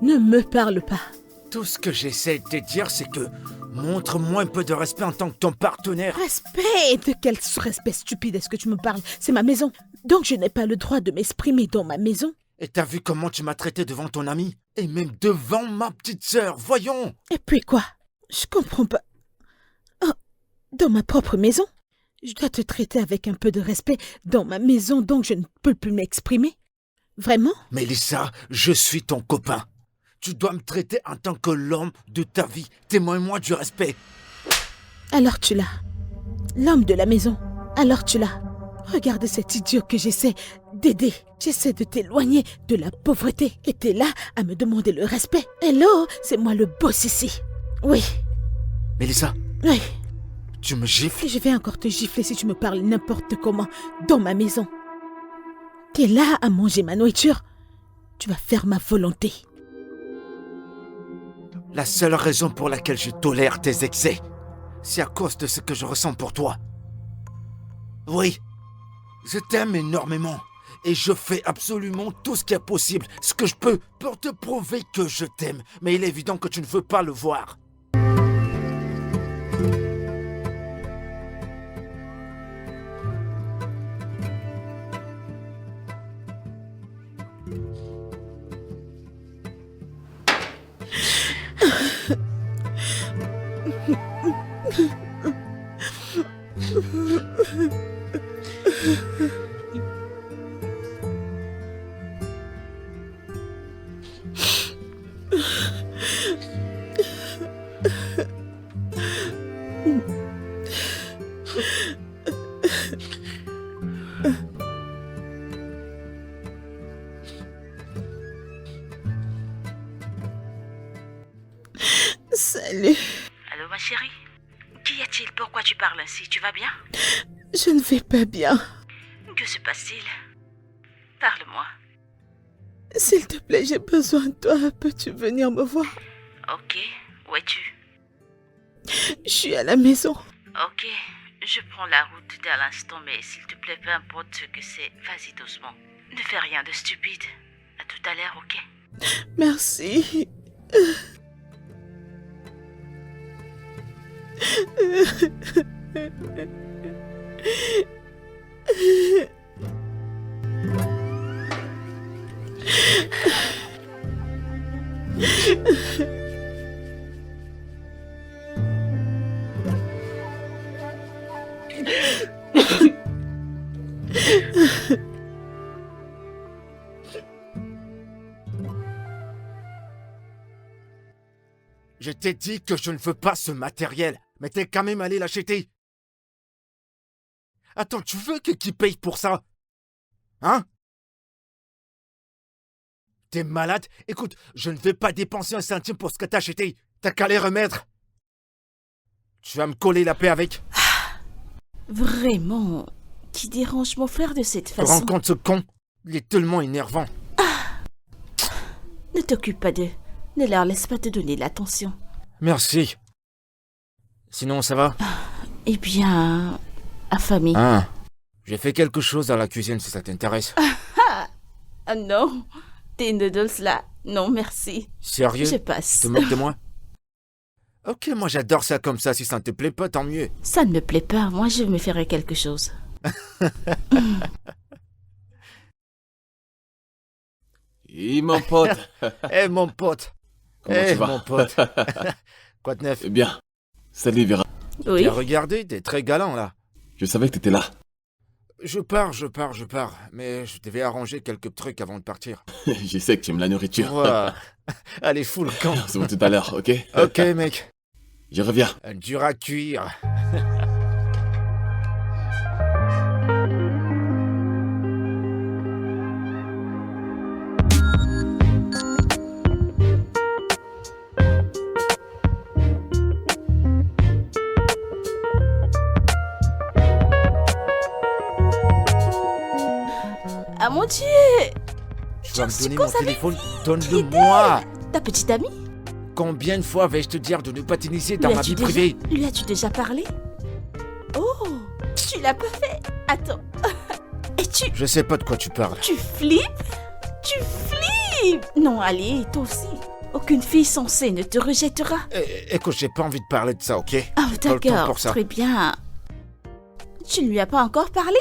Ne me parle pas. Tout ce que j'essaie de te dire, c'est que montre-moi un peu de respect en tant que ton partenaire. Respect? De quel respect stupide est-ce que tu me parles? C'est ma maison. Donc je n'ai pas le droit de m'exprimer dans ma maison? Et t'as vu comment tu m'as traité devant ton ami? Et même devant ma petite sœur, voyons! Et puis quoi? Je comprends pas. Oh, dans ma propre maison? Je dois te traiter avec un peu de respect dans ma maison, donc je ne peux plus m'exprimer? Vraiment? Mélissa, je suis ton copain. Tu dois me traiter en tant que l'homme de ta vie. Témoigne-moi du respect. Alors tu l'as. L'homme de la maison. Alors tu l'as. Regarde cet idiot que j'essaie d'aider. J'essaie de t'éloigner de la pauvreté. Et t'es là à me demander le respect. Hello, c'est moi le boss ici. Oui. Mélissa, Oui. tu me gifles? Et je vais encore te gifler si tu me parles n'importe comment dans ma maison. T'es là à manger ma nourriture. Tu vas faire ma volonté. La seule raison pour laquelle je tolère tes excès, c'est à cause de ce que je ressens pour toi. Oui, je t'aime énormément. Et je fais absolument tout ce qui est possible, ce que je peux, pour te prouver que je t'aime. Mais il est évident que tu ne veux pas le voir. Salut. Allô, ma chérie? Qu'y a-t-il? Pourquoi tu parles ainsi? Tu vas bien? Je ne vais pas bien. Que se passe-t-il? Parle-moi. S'il te plaît, j'ai besoin de toi. Peux-tu venir me voir? Ok, où es-tu? Je suis à la maison. Ok, je prends la route dès l'instant, mais s'il te plaît, peu importe ce que c'est, vas-y doucement. Ne fais rien de stupide. À tout à l'heure, ok? Merci. Je t'ai dit que je ne veux pas ce matériel, mais t'es quand même allé l'acheter. Attends, tu veux que qui paye pour ça? Hein? T'es malade? Écoute, je ne vais pas dépenser un centime pour ce que t'as acheté. T'as qu'à les remettre. Tu vas me coller la paix avec. Vraiment? Qui dérange mon frère de cette Tu te façon? rends compte ce con? Il est tellement énervant. Ne t'occupe pas d'eux. Ne leur laisse pas te donner l'attention. Merci. Sinon, ça va? Eh bien, affamé. Ah, j'ai fait quelque chose dans la cuisine si ça t'intéresse. Ah non, tes noodles là, non merci. Sérieux? Je Tu passe. te moques de moi? Ok, moi j'adore ça comme ça. Si ça ne te plaît pas, tant mieux. Ça ne me plaît pas, moi je me ferai quelque chose. Hi, mon pote. Eh mon pote. Comment tu vas? Mon pote. Quoi de neuf? Eh bien, salut Vera. Oui, T'as regardé, t'es très galant là. Je savais que t'étais là. Je pars. Mais je devais arranger quelques trucs avant de partir. Je sais que tu aimes la nourriture. Ouah. Allez, fous le camp. On se voit tout à l'heure, ok? Ok, mec. Je reviens. Dur à cuire. ah mon Dieu, Tu vas me suis donner mon cause avec téléphone? Donne-le-moi. ta petite amie? Combien de fois vais-je te dire de ne pas t'initier dans Lui ma as-tu vie déjà- privée? Lui as-tu déjà parlé? Oh, tu l'as pas fait? Attends. Et Je sais pas de quoi tu parles. tu flippes? Tu flippes? Oui, non, allez, toi aussi. Aucune fille censée ne te rejettera. Écoute, j'ai pas envie de parler de ça, ok? Ah, J'ai pas le temps d'accord, pour ça. très bien. Tu ne lui as pas encore parlé?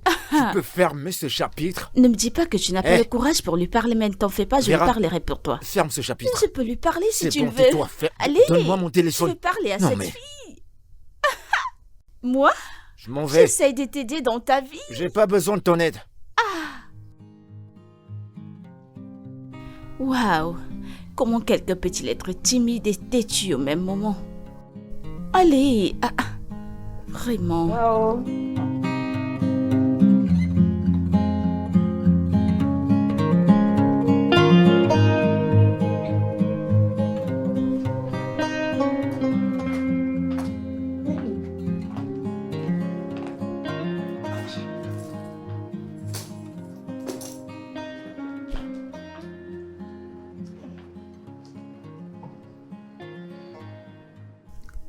Tu peux fermer ce chapitre? Ne me dis pas que tu n'as pas Eh. le courage pour lui parler, mais ne t'en fais pas, je lui Vera. parlerai pour toi. Ferme ce chapitre. Je peux lui parler si C'est tu bon, le veux. tais-toi, Allez, donne-moi mon je téléphone. veux parler à Non, cette mais- fille. Moi, Je m'en vais. j'essaye de t'aider dans ta vie. J'ai pas besoin de ton aide. Waouh, comment quelqu'un peut-il être timide et têtu au même moment? Allez, vraiment.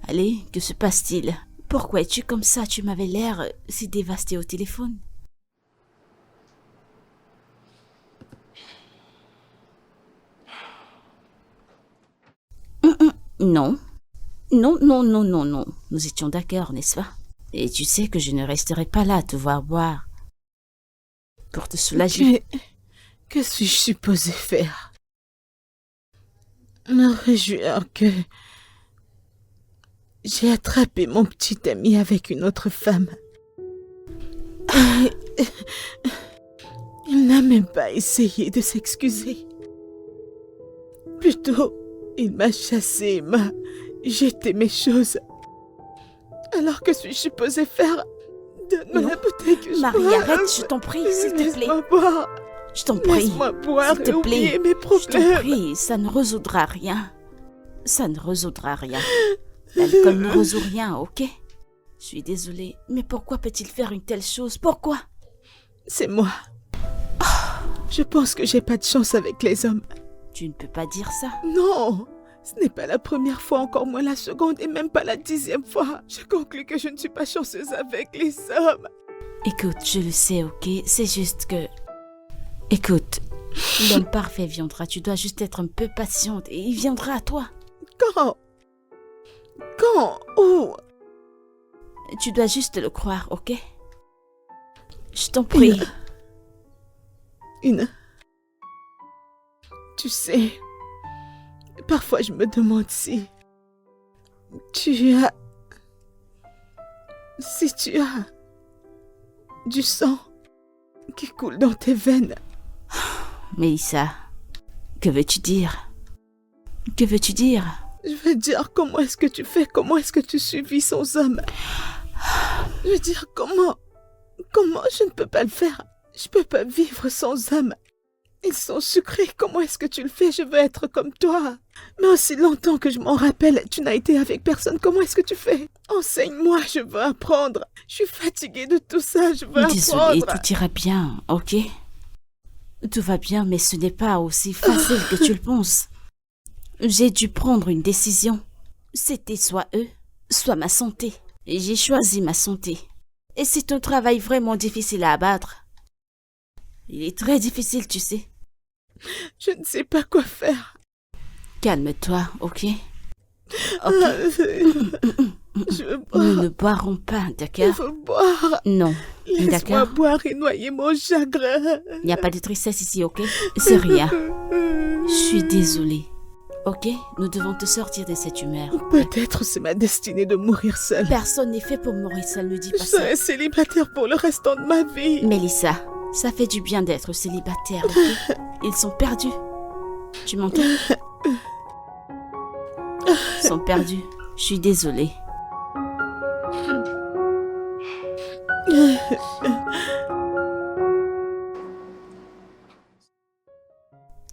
Allez, que se passe-t-il? Pourquoi es-tu comme ça? Tu m'avais l'air si dévasté au téléphone. Non. Non, non, non, non, non. Nous étions d'accord, n'est-ce pas? Et tu sais que je ne resterai pas là à te voir boire. Pour te soulager. Que suis-je supposée faire? Me réjouir que j'ai attrapé mon petit ami avec une autre femme. Et il n'a même pas essayé de s'excuser. Plutôt, il m'a chassé et m'a jeté mes choses. Alors que suis-je supposée faire? Donne-moi Non. la bouteille que je Marie, bois. arrête, je t'en prie, s'il te plaît. Laisse-moi boire. Je t'en prie. Laisse-moi boire s'il te et plaît. oublier mes Je t'en problèmes. prie, ça ne résoudra rien. Ça ne résoudra rien. L'alcool ne résout rien, ok? Je suis désolée, mais pourquoi peut-il faire une telle chose? Pourquoi? C'est moi. Je pense que j'ai pas de chance avec les hommes. Tu ne peux pas dire ça. Non, ce n'est pas la première fois, encore moins la seconde et même pas la 10e fois. Je conclus que je ne suis pas chanceuse avec les hommes. Écoute, je le sais, ok? C'est juste que... Écoute, l'homme parfait viendra. Tu dois juste être un peu patiente et il viendra à toi. Quand? Où? Tu dois juste le croire, ok? Je t'en prie. Tu sais, parfois je me demande si tu as du sang qui coule dans tes veines. Mélissa, que veux-tu dire? Que veux-tu dire? Je veux dire, comment est-ce que tu fais? Comment est-ce que tu survis sans homme? Je veux dire, comment je ne peux pas le faire? Je peux pas vivre sans homme. Ils sont sucrés, comment est-ce que tu le fais? Je veux être comme toi. Mais aussi longtemps que je m'en rappelle, tu n'as été avec personne, comment est-ce que tu fais? Enseigne-moi, je veux apprendre. Je suis fatiguée de tout ça, je veux Désolée, apprendre. tout ira bien, ok? Tout va bien, mais ce n'est pas aussi facile que tu le penses. J'ai dû prendre une décision. C'était soit eux, soit ma santé. Et j'ai choisi ma santé. Et c'est un travail vraiment difficile à abattre. Il est très difficile, tu sais. Je ne sais pas quoi faire. Calme-toi, ok? Ok, Je veux nous boire. ne boirons pas, Je d'accord? veux boire. Non, Laisse-moi d'accord? boire et noyer mon chagrin. Il n'y a pas de tristesse ici, ok? C'est rien. Je suis désolée. Ok? Nous devons te sortir de cette humeur. Peut-être c'est ma destinée de mourir seule. Personne n'est fait pour mourir seul, ne dis Je pas ça. serai célibataire pour le restant de ma vie. Mélissa, ça fait du bien d'être célibataire, ok? Ils sont perdus. Tu m'entends? Ils sont perdus. Je suis désolée.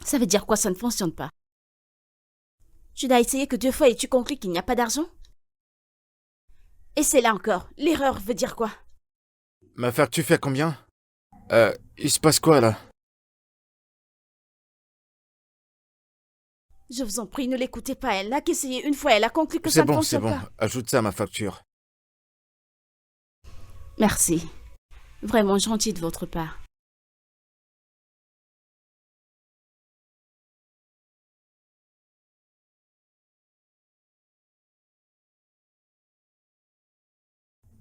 Ça veut dire quoi? Ça ne fonctionne pas. Tu n'as essayé que 2 fois et tu conclus qu'il n'y a pas d'argent? Et c'est là encore. L'erreur veut dire quoi? Ma facture fait combien? Il se passe quoi là? Je vous en prie, ne l'écoutez pas. Elle n'a qu'essayé une fois. Elle a conclu que ça C'est ne bon, c'est fonctionne bon. pas. Ajoute ça à ma facture. Merci. Vraiment gentil de votre part.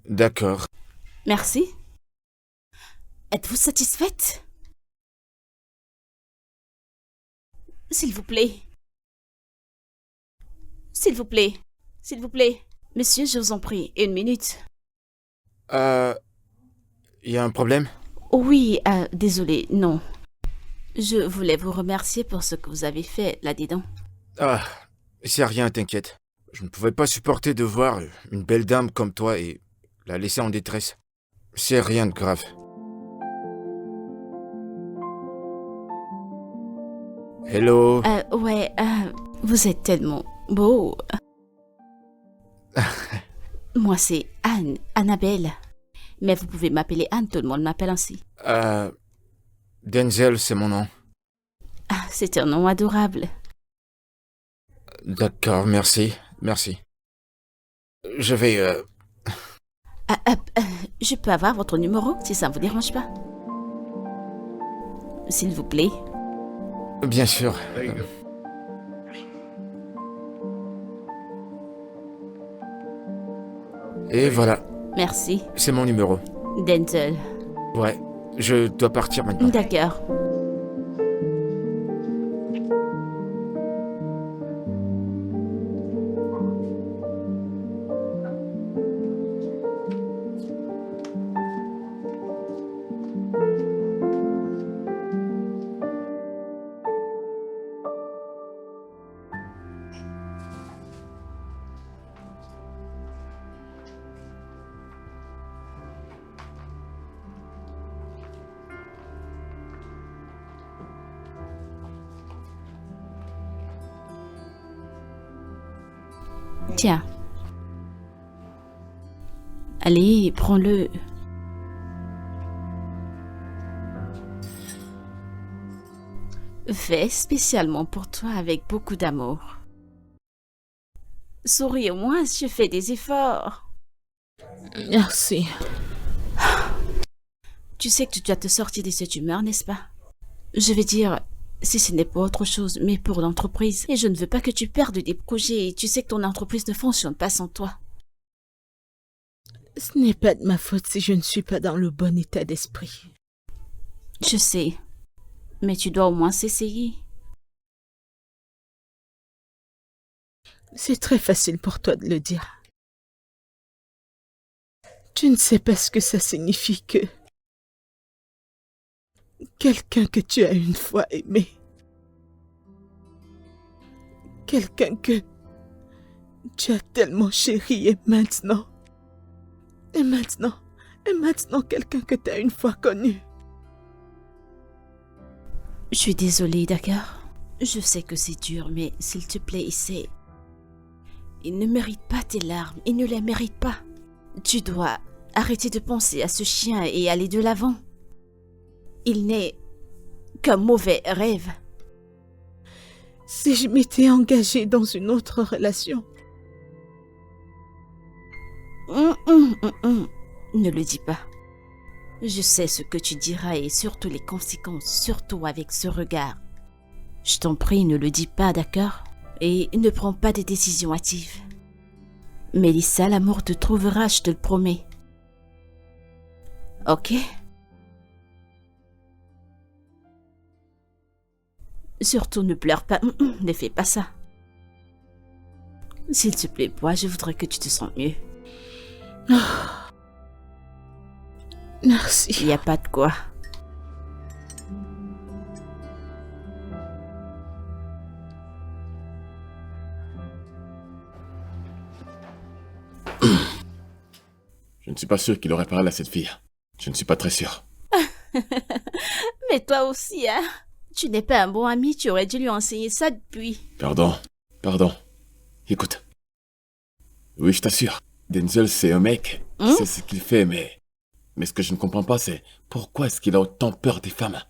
D'accord. Merci. Êtes-vous satisfaite? S'il vous plaît. S'il vous plaît. S'il vous plaît. Monsieur, je vous en prie, 1 minute. Il y a un problème? Oui, désolé, non. Je voulais vous remercier pour ce que vous avez fait là-dedans. Ah, c'est rien, t'inquiète. Je ne pouvais pas supporter de voir une belle dame comme toi et la laisser en détresse. C'est rien de grave. Hello. Ouais, vous êtes tellement beau. Moi, c'est Anne, Annabelle. Mais vous pouvez m'appeler Anne, tout le monde m'appelle ainsi. Denzel, c'est mon nom. Ah, c'est un nom adorable. D'accord, merci. Merci. Je vais... Je peux avoir votre numéro, si ça ne vous dérange pas? S'il vous plaît. Bien sûr. Et voilà, Merci. c'est mon numéro. Denzel. Ouais, je dois partir maintenant. D'accord. Tiens. Allez, prends-le. Fait spécialement pour toi avec beaucoup d'amour. Souris au moins, je fais des efforts. Merci. Tu sais que tu dois te sortir de cette humeur, n'est-ce pas? Je veux dire, si ce n'est pas autre chose, mais pour l'entreprise. Et je ne veux pas que tu perdes des projets. Tu sais que ton entreprise ne fonctionne pas sans toi. Ce n'est pas de ma faute si je ne suis pas dans le bon état d'esprit. Je sais. Mais tu dois au moins s'essayer. C'est très facile pour toi de le dire. Tu ne sais pas ce que ça signifie que... quelqu'un que tu as une fois aimé. Quelqu'un que tu as tellement chéri et maintenant... Et maintenant quelqu'un que tu as une fois connu. Je suis désolée, d'accord? Je sais que c'est dur, mais s'il te plaît, essaie. Il ne mérite pas tes larmes, il ne les mérite pas. Tu dois arrêter de penser à ce chien et aller de l'avant. Il n'est qu'un mauvais rêve. Si je m'étais engagée dans une autre relation... Ne le dis pas. Je sais ce que tu diras et surtout les conséquences, surtout avec ce regard. Je t'en prie, ne le dis pas, d'accord? Et ne prends pas de décisions hâtives. Mélissa, l'amour te trouvera, je te le promets. Ok? Surtout ne pleure pas, ne fais pas ça. S'il te plaît, moi, je voudrais que tu te sentes mieux. Merci. Il n'y a pas de quoi. Je ne suis pas sûr qu'il aurait parlé à cette fille. Je ne suis pas très sûr. Mais toi aussi, hein? Tu n'es pas un bon ami, tu aurais dû lui enseigner ça depuis. Pardon. Écoute. Oui, je t'assure. Denzel, c'est un mec. Il sait ce qu'il fait, mais ce que je ne comprends pas, c'est pourquoi est-ce qu'il a autant peur des femmes?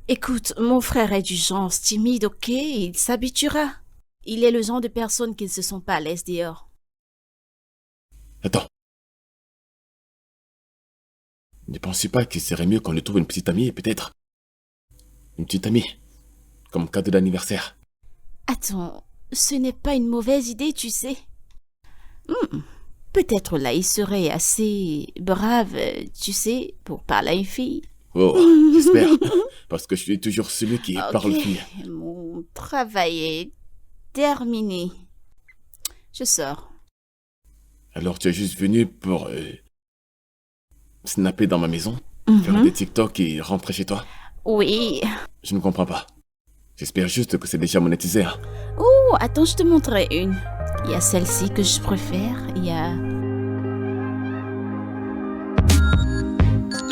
Écoute, mon frère est du genre timide, ok? Il s'habituera. Il est le genre de personne qui ne se sent pas à l'aise dehors. Attends. Ne pensez pas qu'il serait mieux qu'on lui trouve une petite amie, peut-être? Une petite amie, comme cadeau d'anniversaire. Attends, ce n'est pas une mauvaise idée, tu sais. Peut-être là, il serait assez brave, tu sais, pour parler à une fille. Oh, j'espère. Parce que je suis toujours celui qui parle fille. Mon travail est terminé. Je sors. Alors tu es juste venu pour snapper dans ma maison, faire des TikTok et rentrer chez toi? Oui. Je ne comprends pas. J'espère juste que c'est déjà monétisé. Hein. Oh, attends, je te montrerai une. Il y a celle-ci que je préfère. Il y a...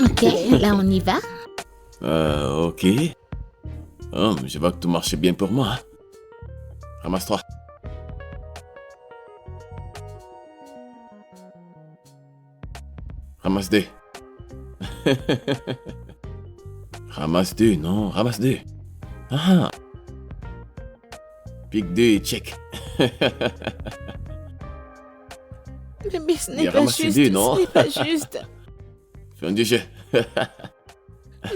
Ok, là on y va. Ok. Oh, mais je vois que tout marche bien pour moi. Hein. Ramasse-toi. Ramasse deux. Ramasse deux, non, ramasse deux. Ah. Pique deux et check. Mais ce Il n'est a pas ramassé juste, deux, non? ce n'est pas juste. Fin du jeu.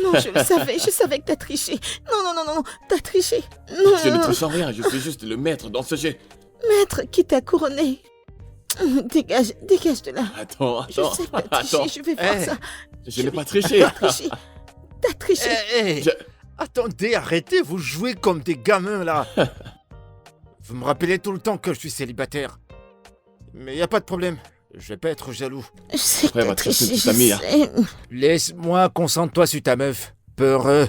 Non, je le savais, je savais que t'as triché. Non, t'as triché. Non, Je ne touche en rien, je suis juste le maître dans ce jeu. Maître qui t'a couronné. Dégage de là. Attends, Je sais que t'as triché, attends. je vais voir Eh. ça. Je n'ai pas triché. T'as triché. T'as triché. Je- Attendez, arrêtez, vous jouez comme des gamins là. Vous me rappelez tout le temps que je suis célibataire. Mais y a pas de problème, je vais pas être jaloux. Je sais que Après, t'as va te chercher triché, une petite amie, hein. je sais. Laisse-moi, concentre-toi sur ta meuf. Peureux.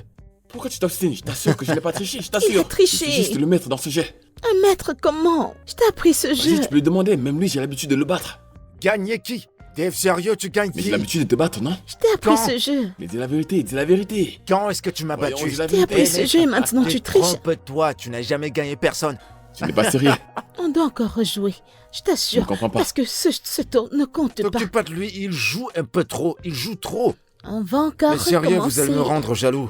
Pourquoi tu t'obstines? Je t'assure que je n'ai pas triché, je Il a t'assure. triché. Je suis juste le maître dans ce jeu. Un maître comment? Je t'ai appris ce Vas-y, jeu. tu peux lui demander, même lui, j'ai l'habitude de le battre. Gagner qui? Dave, sérieux, tu gagnes Mais qui? j'ai l'habitude de te battre, non? Je t'ai appris Quand ce jeu. Mais dis la vérité, dis la vérité. Quand est-ce que tu m'as Voyons, battu? dis la Je t'ai appris vérité. ce jeu et maintenant tu triches. Trompe-toi, tu n'as jamais gagné personne. Tu n'es pas sérieux. On doit encore rejouer. Je Je t'assure. ne comprends pas. Parce que ce tour ne compte pas. T'occupe pas de lui, il joue un peu trop, il joue trop. On va encore Mais sérieux, vous allez recommencer. me rendre jaloux.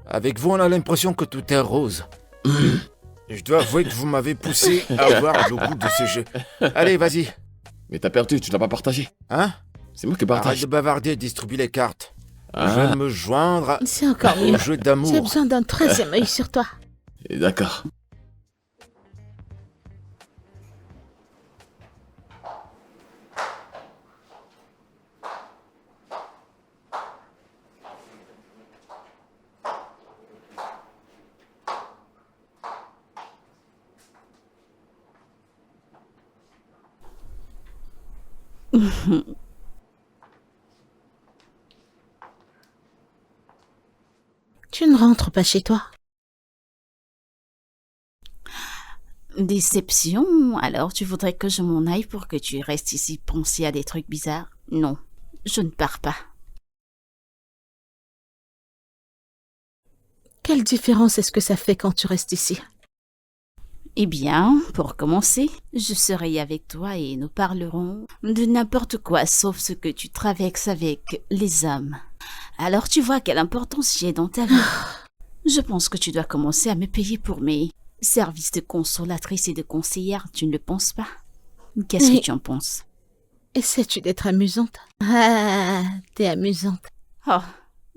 Avec vous, on a l'impression que tout est rose. Je dois avouer que vous m'avez poussé à avoir le goût de ce jeu. Allez, vas-y. Mais t'as perdu, tu n'as pas partagé. Hein? C'est moi qui Arrête partage. de bavarder, distribue les cartes. Je Ah, vais me joindre C'est encore mieux. au jeu J'ai d'amour. besoin d'un 13e œil sur toi. d'accord. Tu ne rentres pas chez toi. Déception? Alors tu voudrais que je m'en aille pour que tu restes ici penser à des trucs bizarres? Non, je ne pars pas. Quelle différence est-ce que ça fait quand tu restes ici? Eh bien, pour commencer, je serai avec toi et nous parlerons de n'importe quoi sauf ce que tu traverses avec les hommes. Alors tu vois quelle importance j'ai dans ta vie. Je pense que tu dois commencer à me payer pour mes services de consolatrice et de conseillère, tu ne le penses pas? Qu'est-ce Mais- que tu en penses? Essaies-tu d'être amusante? Ah, t'es amusante. Oh,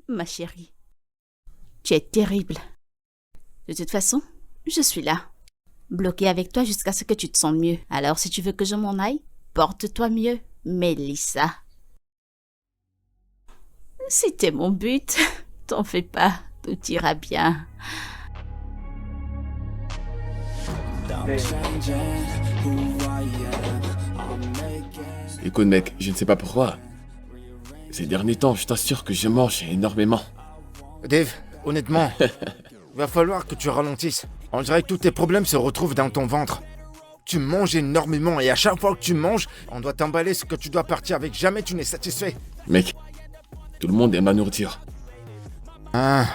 ma chérie, tu es terrible. De toute façon, je suis là, bloquée avec toi jusqu'à ce que tu te sentes mieux. Alors si tu veux que je m'en aille, porte-toi mieux, Mélissa. C'était mon but. T'en fais pas, tout ira bien. Écoute, mec, je ne sais pas pourquoi. Ces derniers temps, je t'assure que je mange énormément. Dave, honnêtement, va falloir que tu ralentisses. On dirait que tous tes problèmes se retrouvent dans ton ventre. Tu manges énormément et à chaque fois que tu manges, on doit t'emballer ce que tu dois partir avec. Jamais tu n'es satisfait. Mec, tout le monde aime la nourriture. Ah,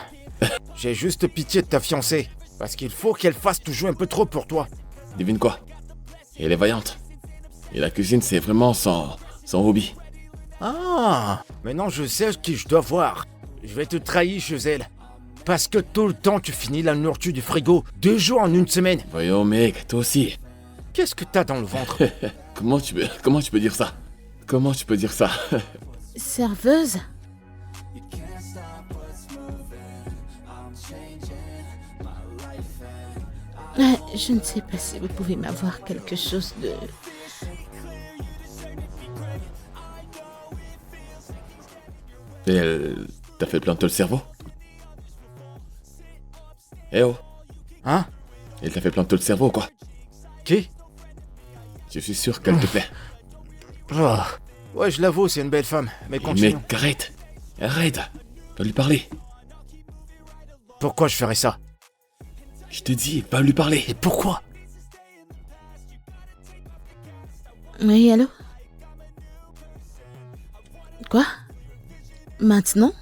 j'ai juste pitié de ta fiancée. Parce qu'il faut qu'elle fasse toujours un peu trop pour toi. Devine quoi? Elle est vaillante. Et la cuisine, c'est vraiment son hobby. Ah, maintenant je sais qui je dois voir. Je vais te trahir chez elle. Parce que tout le temps tu finis la nourriture du frigo 2 jours en une semaine. Voyons, mec, toi aussi. Qu'est-ce que t'as dans le ventre? Comment tu peux dire ça? Comment tu peux dire ça? Serveuse? Je ne sais pas si vous pouvez m'avoir quelque chose de... Et elle t'a fait planter le cerveau? Eh oh, Hein? elle t'a fait planter le cerveau, quoi. Qui? Je suis sûr qu'elle te plaît. Oh. Ouais, je l'avoue, c'est une belle femme. Mais Mais continue. mec, arrête. Arrête. Va lui parler. Pourquoi je ferais ça? Je te dis, va lui parler. Et pourquoi? Oui, allô? Quoi? Maintenant?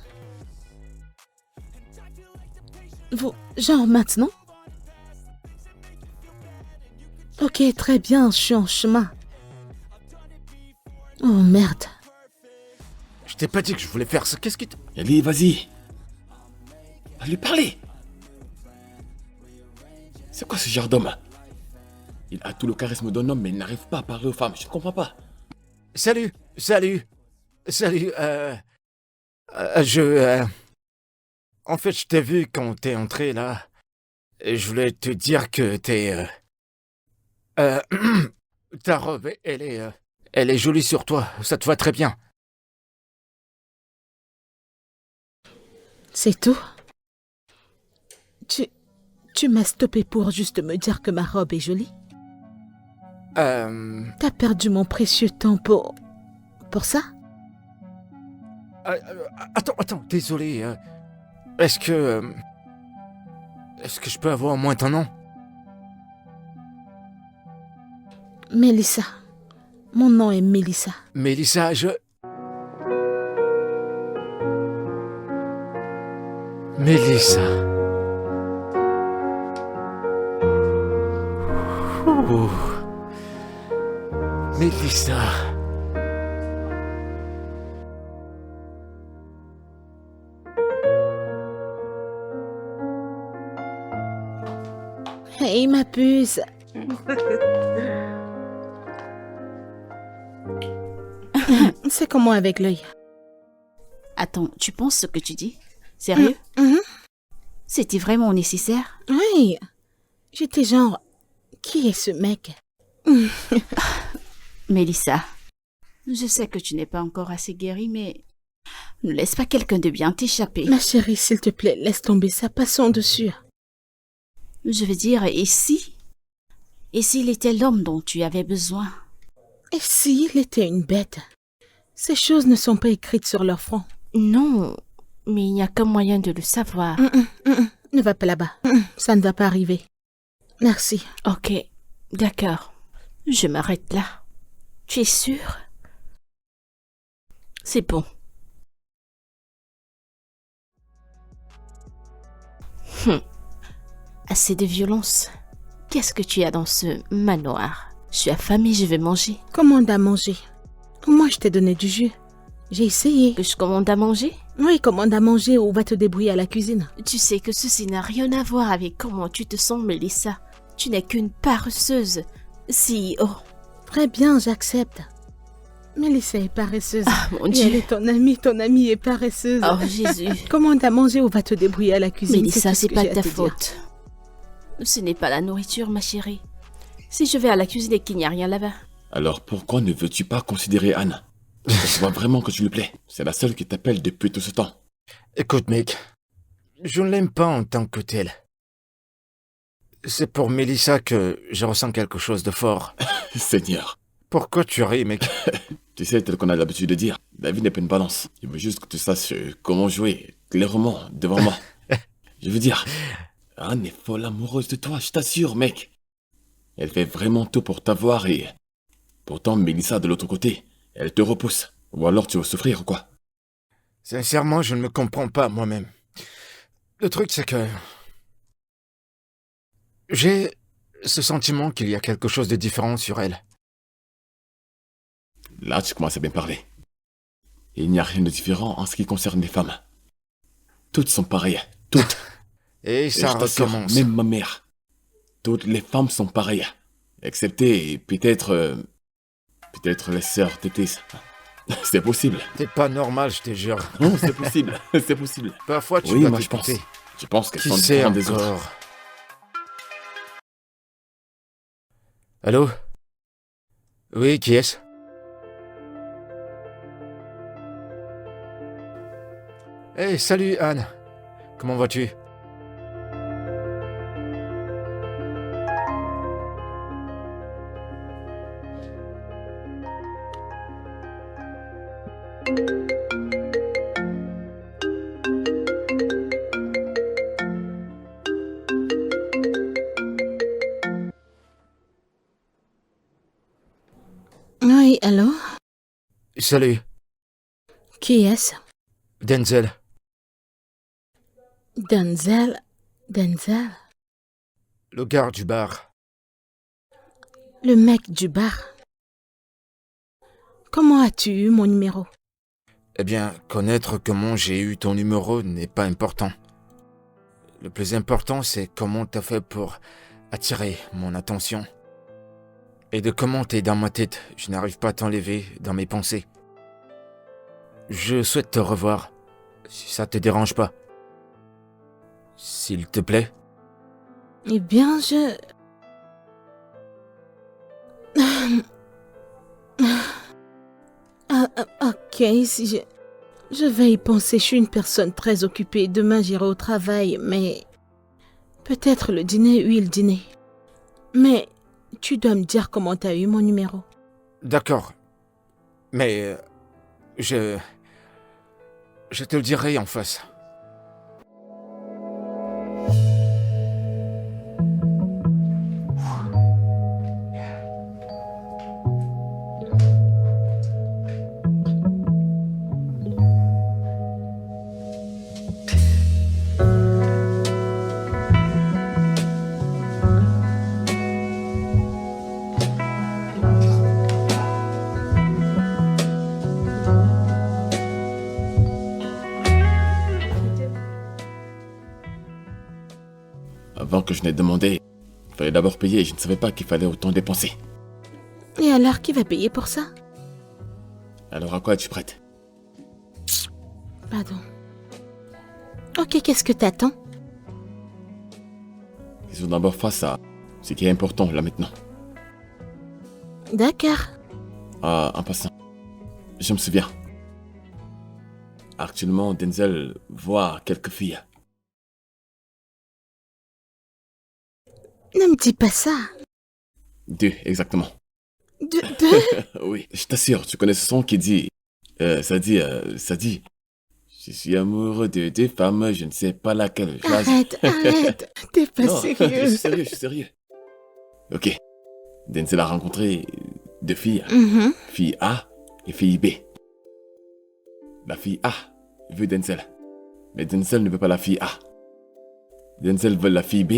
Vous... Genre maintenant? Ok, très bien, je suis en chemin. Oh merde. Je t'ai pas dit que je voulais faire ça. Qu'est-ce qui te... Allez, vas-y. Va lui parler. C'est quoi ce genre d'homme? Il a tout le charisme d'un homme, mais il n'arrive pas à parler aux femmes. Je ne comprends pas. Salut. Je... En fait, je t'ai vu quand t'es entré, là. Et je voulais te dire que ta robe, elle est jolie sur toi. Ça te va très bien. C'est tout? Tu m'as stoppé pour juste me dire que ma robe est jolie? T'as perdu mon précieux temps pour ça? Attends, désolé. Est-ce que je peux avoir au moins ton nom? Mélissa. Mon nom est Mélissa. Mélissa, Mélissa. Ouh. Mélissa. Hey, ma puce. C'est comment avec l'œil? Attends, tu penses ce que tu dis? Sérieux? C'était vraiment nécessaire? Oui. J'étais genre... Qui est ce mec? Mélissa, je sais que tu n'es pas encore assez guérie, mais ne laisse pas quelqu'un de bien t'échapper. Ma chérie, s'il te plaît, laisse tomber ça, passons dessus. Je veux dire, et si? Et s'il était l'homme dont tu avais besoin? Et s'il était une bête? Ces choses ne sont pas écrites sur leur front. Non, mais il n'y a qu'un moyen de le savoir. Ne va pas là-bas. Ça ne va pas arriver. Merci. Ok, d'accord. Je m'arrête là. Tu es sûre? C'est bon. Assez de violence. Qu'est-ce que tu as dans ce manoir? Je suis affamée, je vais manger. Commande à manger. Moi, je t'ai donné du jus. J'ai essayé. Que je commande à manger? Oui, commande à manger ou va te débrouiller à la cuisine. Tu sais que ceci n'a rien à voir avec comment tu te sens, Mélissa. Tu n'es qu'une paresseuse. Si, oh. Très bien, j'accepte. Mélissa est paresseuse. Ah, mon Et Dieu. elle est ton amie est paresseuse. Oh, Jésus. Commande à manger ou va te débrouiller à la cuisine. Mélissa, tout ce c'est que pas j'ai à ta te dire. faute. Ce n'est pas la nourriture, ma chérie. Si je vais à la cuisine et qu'il n'y a rien là-bas. Alors pourquoi ne veux-tu pas considérer Anne? Je vois vraiment que tu lui plais. C'est la seule qui t'appelle depuis tout ce temps. Écoute, mec. Je ne l'aime pas en tant que telle. C'est pour Mélissa que je ressens quelque chose de fort. Seigneur. Pourquoi tu ris, mec? Tu sais, tel qu'on a l'habitude de dire, la vie n'est pas une balance. Il veut juste que tu saches comment jouer clairement devant moi. Je veux dire, Anne est folle amoureuse de toi, je t'assure, mec. Elle fait vraiment tout pour t'avoir et... Pourtant, Mélissa, de l'autre côté, elle te repousse. Ou alors tu vas souffrir ou quoi? Sincèrement, je ne me comprends pas moi-même. Le truc, c'est que... j'ai ce sentiment qu'il y a quelque chose de différent sur elle. Là, tu commences à bien parler. Il n'y a rien de différent en ce qui concerne les femmes. Toutes sont pareilles, toutes. Et Et ça je t'assure, recommence. même ma mère. Toutes les femmes sont pareilles. Excepté, peut-être les sœurs Tétis. C'est possible. T'es pas normal, je te jure. Non, c'est possible. C'est possible. Parfois, tu Oui, dois moi je pense. t'écouter. Je pense qu'elles Qui sont sait différentes des autres. encore? Allô? Oui, qui est-ce? Hey, salut Anne. Comment vas-tu? Oui, allô? Salut, Qui est-ce? Denzel. Denzel? Denzel? Le gars du bar. Le mec du bar. Comment as-tu eu mon numéro? Eh bien, connaître comment j'ai eu ton numéro n'est pas important. Le plus important, c'est comment t'as fait pour attirer mon attention. Et de comment t'es dans ma tête. Je n'arrive pas à t'enlever dans mes pensées. Je souhaite te revoir, si ça te dérange pas. S'il te plaît. Eh bien, ok, si je vais y penser. Je suis une personne très occupée. Demain, j'irai au travail, mais... Peut-être le dîner, oui, le dîner. Mais tu dois me dire comment t'as eu mon numéro. D'accord. Mais... Je te le dirai en face. Avant que je n'ai demandé, il fallait d'abord payer et je ne savais pas qu'il fallait autant dépenser. Et alors, qui va payer pour ça? Alors à quoi es-tu prête? Pardon. Ok, qu'est-ce que t'attends? Ils ont d'abord face à ce qui est important là maintenant. D'accord. Ah, en passant, je me souviens. Actuellement, Denzel voit quelques filles. Ne me dis pas ça. 2, exactement. Deux? Oui, je t'assure, tu connais ce son qui dit... ça dit... Je suis amoureux de 2 femmes, je ne sais pas laquelle choisir. Arrête. T'es pas Non, sérieux. je suis sérieux. Ok. Denzel a rencontré 2 filles. Mhm. Fille A et fille B. La fille A veut Denzel. Mais Denzel ne veut pas la fille A. Denzel veut la fille B.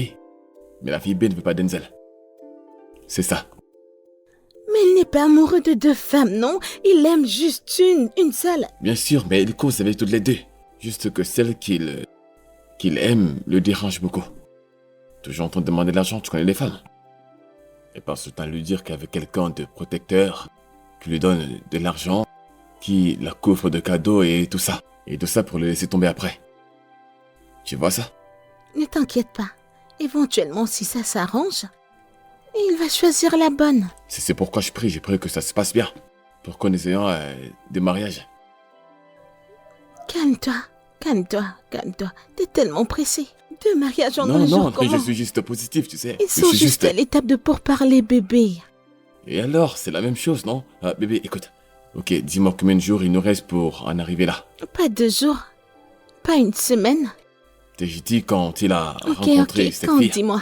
Mais la fille B ne veut pas Denzel. C'est ça. Mais il n'est pas amoureux de 2 femmes, non? Il aime juste une seule. Bien sûr, mais il cause avec toutes les 2. Juste que celle qu'il aime le dérange beaucoup. Toujours en train de demander de l'argent, tu connais les femmes. Et passe le temps à lui dire qu'avec quelqu'un de protecteur, qui lui donne de l'argent, qui la couvre de cadeaux et tout ça. Et tout ça pour le laisser tomber après. Tu vois ça? Ne t'inquiète pas. Éventuellement, si ça s'arrange, il va choisir la bonne. C'est pourquoi j'ai prie que ça se passe bien. Pour qu'on ait des mariages. Calme-toi. T'es tellement pressé. 2 mariages en un Non, jour, non, comment? je suis juste positif, tu sais. Ils Je sont suis juste à l'étape de pourparler, bébé. Et alors, c'est la même chose, non? Ah, bébé, écoute. Ok, dis-moi combien de jours il nous reste pour en arriver là. Pas 2 jours. Pas une semaine. J'ai dit quand il a Ok, rencontré cette quand, fille. dis-moi.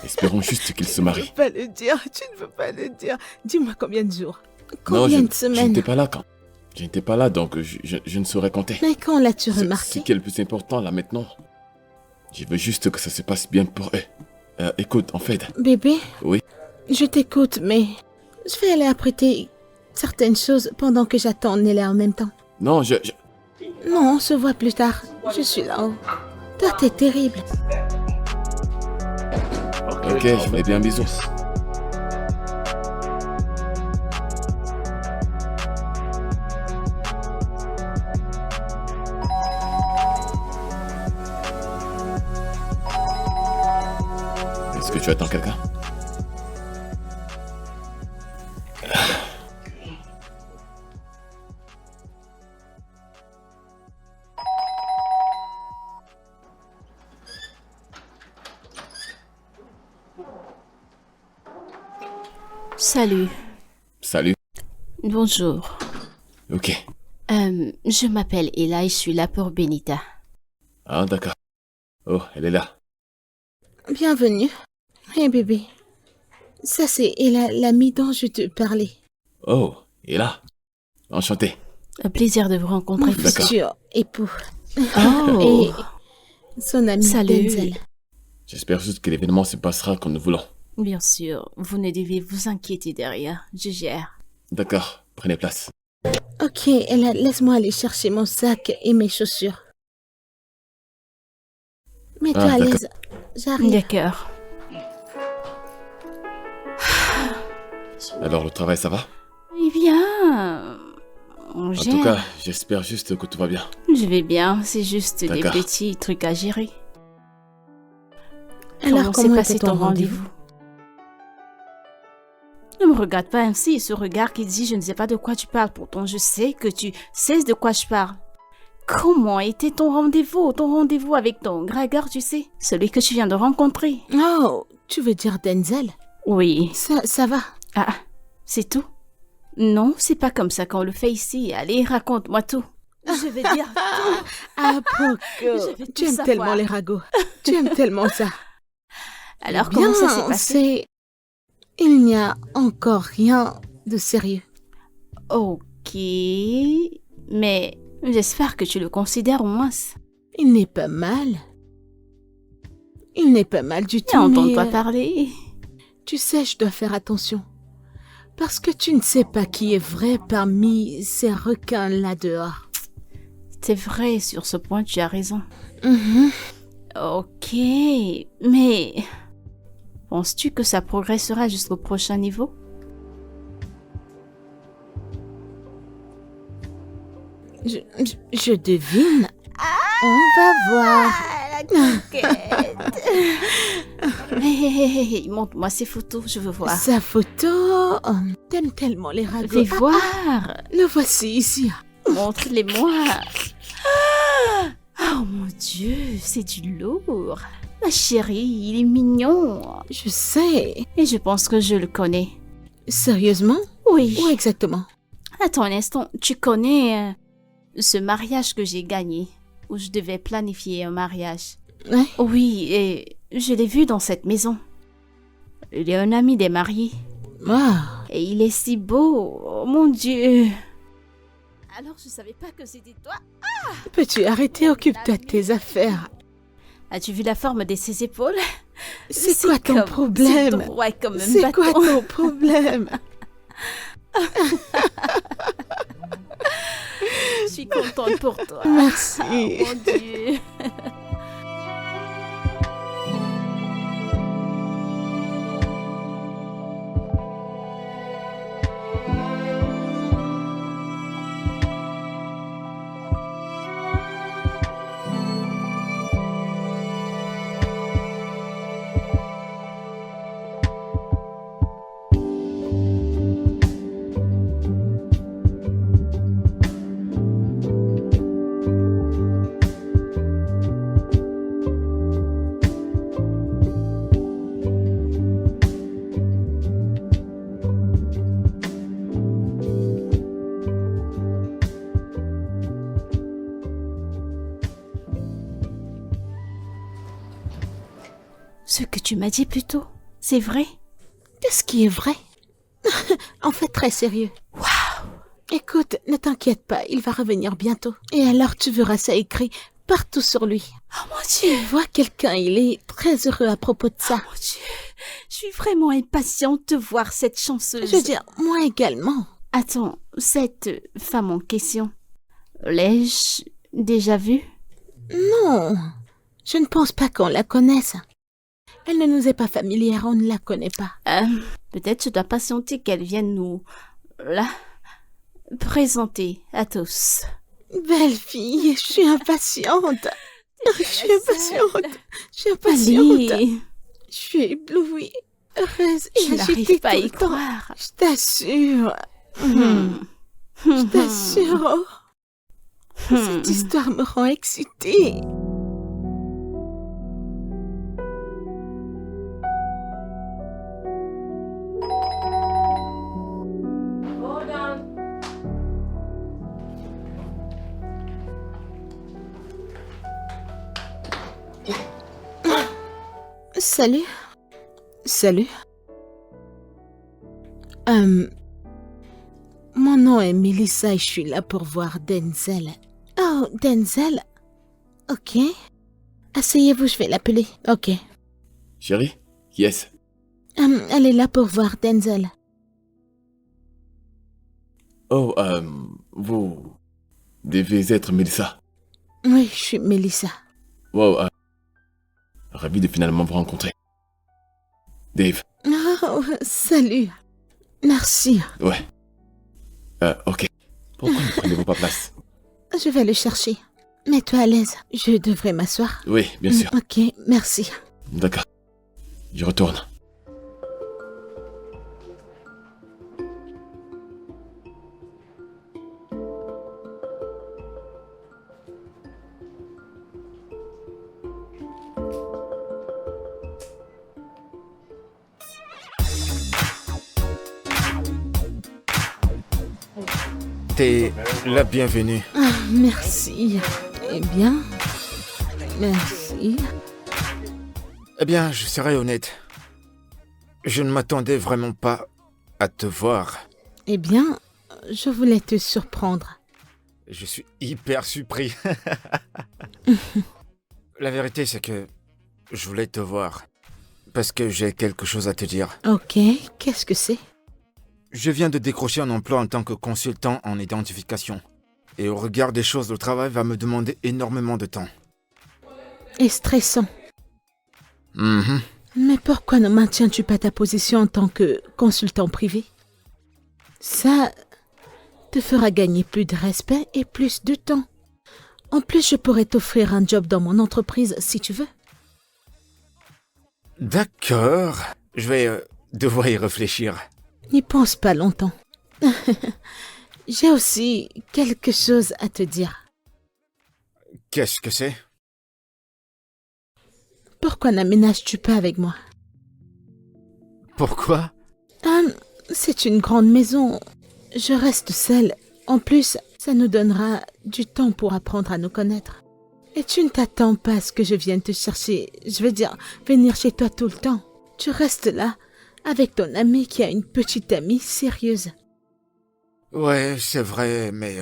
Espérons juste qu'il se Tu ne marie. peux pas le dire, tu ne peux pas le dire. Dis-moi combien de jours. Non, Combien de je semaines? n'étais pas là quand. Je n'étais pas là, donc je ne saurais compter. Mais quand l'as-tu Ce remarqué? qui est le plus important là maintenant. Je veux juste que ça se passe bien pour eux. Écoute, en fait. Bébé? Oui. Je t'écoute, mais je vais aller apprêter certaines choses pendant que j'attends Nella en même temps. Non, Non, on se voit plus tard. Je suis là-haut. Toi, t'es terrible. Ok, je mets bien un bisou. Est-ce que tu attends quelqu'un? Salut. Salut. Bonjour. Ok. Je m'appelle Ella et je suis là pour Benita. Ah, d'accord. Oh, elle est là. Bienvenue. Hé bébé. Ça c'est Ella, l'amie dont je te parlais. Oh, elle est là. Enchanté. Un plaisir de vous rencontrer. Mon D'accord. futur époux. Oh. Et son ami Salut. Denzel. J'espère juste que l'événement se passera comme nous voulons. Bien sûr, vous ne devez vous inquiéter de rien. Je gère. D'accord, prenez place. Ok, Ella, laisse-moi aller chercher mon sac et mes chaussures. Mets-toi Ah, à d'accord. l'aise. J'arrive. D'accord. Alors, le travail, ça va? Eh bien, on En gère. tout cas, j'espère juste que tout va bien. Je vais bien, c'est juste des D'accord. petits trucs à gérer. Alors, s'est comment passé était ton ton rendez-vous? Ne me regarde pas ainsi, ce regard qui dit je ne sais pas de quoi tu parles, pourtant je sais que tu sais de quoi je parle. Comment était ton rendez-vous avec ton Gregor, tu sais, celui que tu viens de rencontrer? Oh, tu veux dire Denzel? Oui. Ça va. Ah, c'est tout? Non, c'est pas comme ça qu'on le fait ici. Allez, raconte-moi tout. Je vais dire tout. Ah, Je Poco, vais tout tu aimes savoir. tellement les ragots. Tu aimes tellement ça. Alors, Eh comment ça bien, s'est passé? Il n'y a encore rien de sérieux. Ok, mais j'espère que tu le considères au moins. Il n'est pas mal. Il n'est pas mal du tout, Entends-toi mais parler. tu sais, je dois faire attention. Parce que tu ne sais pas qui est vrai parmi ces requins là dehors. C'est vrai, sur ce point, tu as raison. Mhm. Ok, mais penses-tu que ça progressera jusqu'au prochain niveau? Je devine. On va voir. Hey, montre-moi ces photos, je veux voir. Sa photo. Oh, t'aimes tellement les ragots. Fais voir. Le voici ici. Montre-les-moi. Oh mon Dieu, c'est du lourd. Ma chérie, il est mignon. Je sais. Et je pense que je le connais. Sérieusement? Oui. Où exactement? Attends un instant, tu connais ce mariage que j'ai gagné, où je devais planifier un mariage. Ouais. Oui, et je l'ai vu dans cette maison. Il est un ami des mariés. Ah. Et il est si beau, oh mon Dieu. Alors je savais pas que c'était toi. Peux-tu arrêter? Occupe-toi de tes affaires. As-tu vu la forme de ses épaules? C'est quoi ton comme- problème? C'est droit comme un C'est bâton. quoi ton problème? Je suis contente pour toi. Merci. Oh mon Dieu. Ce que tu m'as dit plus tôt, c'est vrai? Qu'est-ce qui est vrai? En fait, très sérieux. Waouh! Écoute, ne t'inquiète pas, il va revenir bientôt. Et alors, tu verras ça écrit partout sur lui. Oh mon Tu Dieu. vois quelqu'un, il est très heureux à propos de ça. Mon Dieu. Je suis vraiment impatiente de voir cette chanceuse. Je veux dire, moi également. Attends, cette femme en question, l'ai-je déjà vue? Non, je ne pense pas qu'on la connaisse. Elle ne nous est pas familière, on ne la connaît pas. Peut-être je dois patienter qu'elle vienne nous la présenter à tous. Belle fille, je suis impatiente. Je suis impatiente. Je suis impatiente. Allez, Je suis éblouie, heureuse et je agitée n'arrive pas à tout y le temps. croire. Je t'assure. Je Je t'assure. Cette histoire me rend excitée. Salut. Salut. Mon nom est Melissa et je suis là pour voir Denzel. Oh, Denzel? Ok. Asseyez-vous, je vais l'appeler. Ok. Chérie, qui est-ce? Elle est là pour voir Denzel. Oh, vous devez être Melissa. Oui, je suis Melissa. Wow, ravi de finalement vous rencontrer. Dave. Oh, salut. Merci. Ouais. Ok. Pourquoi ne prenez-vous pas place? Je vais le chercher. Mets-toi à l'aise. Je devrais m'asseoir. Oui, bien sûr. Ok, merci. D'accord. Je retourne. T'es la bienvenue. Ah, merci. Eh bien, merci. Eh bien, je serai honnête. Je ne m'attendais vraiment pas à te voir. Eh bien, je voulais te surprendre. Je suis hyper surpris. La vérité, c'est que je voulais te voir. Parce que j'ai quelque chose à te dire. Ok, qu'est-ce que c'est? Je viens de décrocher un emploi en tant que consultant en identification. Et au regard des choses, le travail va me demander énormément de temps. Et stressant. Mhm. Mais pourquoi ne maintiens-tu pas ta position en tant que consultant privé? Ça te fera gagner plus de respect et plus de temps. En plus, je pourrais t'offrir un job dans mon entreprise si tu veux. D'accord. Je vais devoir y réfléchir. N'y pense pas longtemps. J'ai aussi quelque chose à te dire. Qu'est-ce que c'est? Pourquoi n'aménages-tu pas avec moi? Pourquoi? C'est une grande maison. Je reste seule. En plus, ça nous donnera du temps pour apprendre à nous connaître. Et tu ne t'attends pas à ce que je vienne te chercher. Je veux dire, venir chez toi tout le temps. Tu restes là, avec ton ami qui a une petite amie sérieuse. Ouais, c'est vrai, mais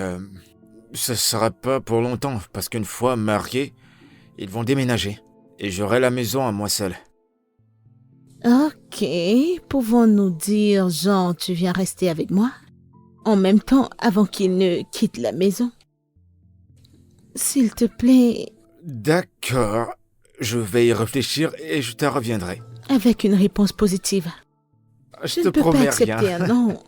ce sera pas pour longtemps, parce qu'une fois mariés, ils vont déménager. Et j'aurai la maison à moi seul. Ok, pouvons-nous dire, genre, tu viens rester avec moi? En même temps, avant qu'il ne quitte la maison. S'il te plaît, D'accord. Je vais y réfléchir et je te reviendrai. avec une réponse positive. Je Je te ne peux pas promets accepter rien. un non.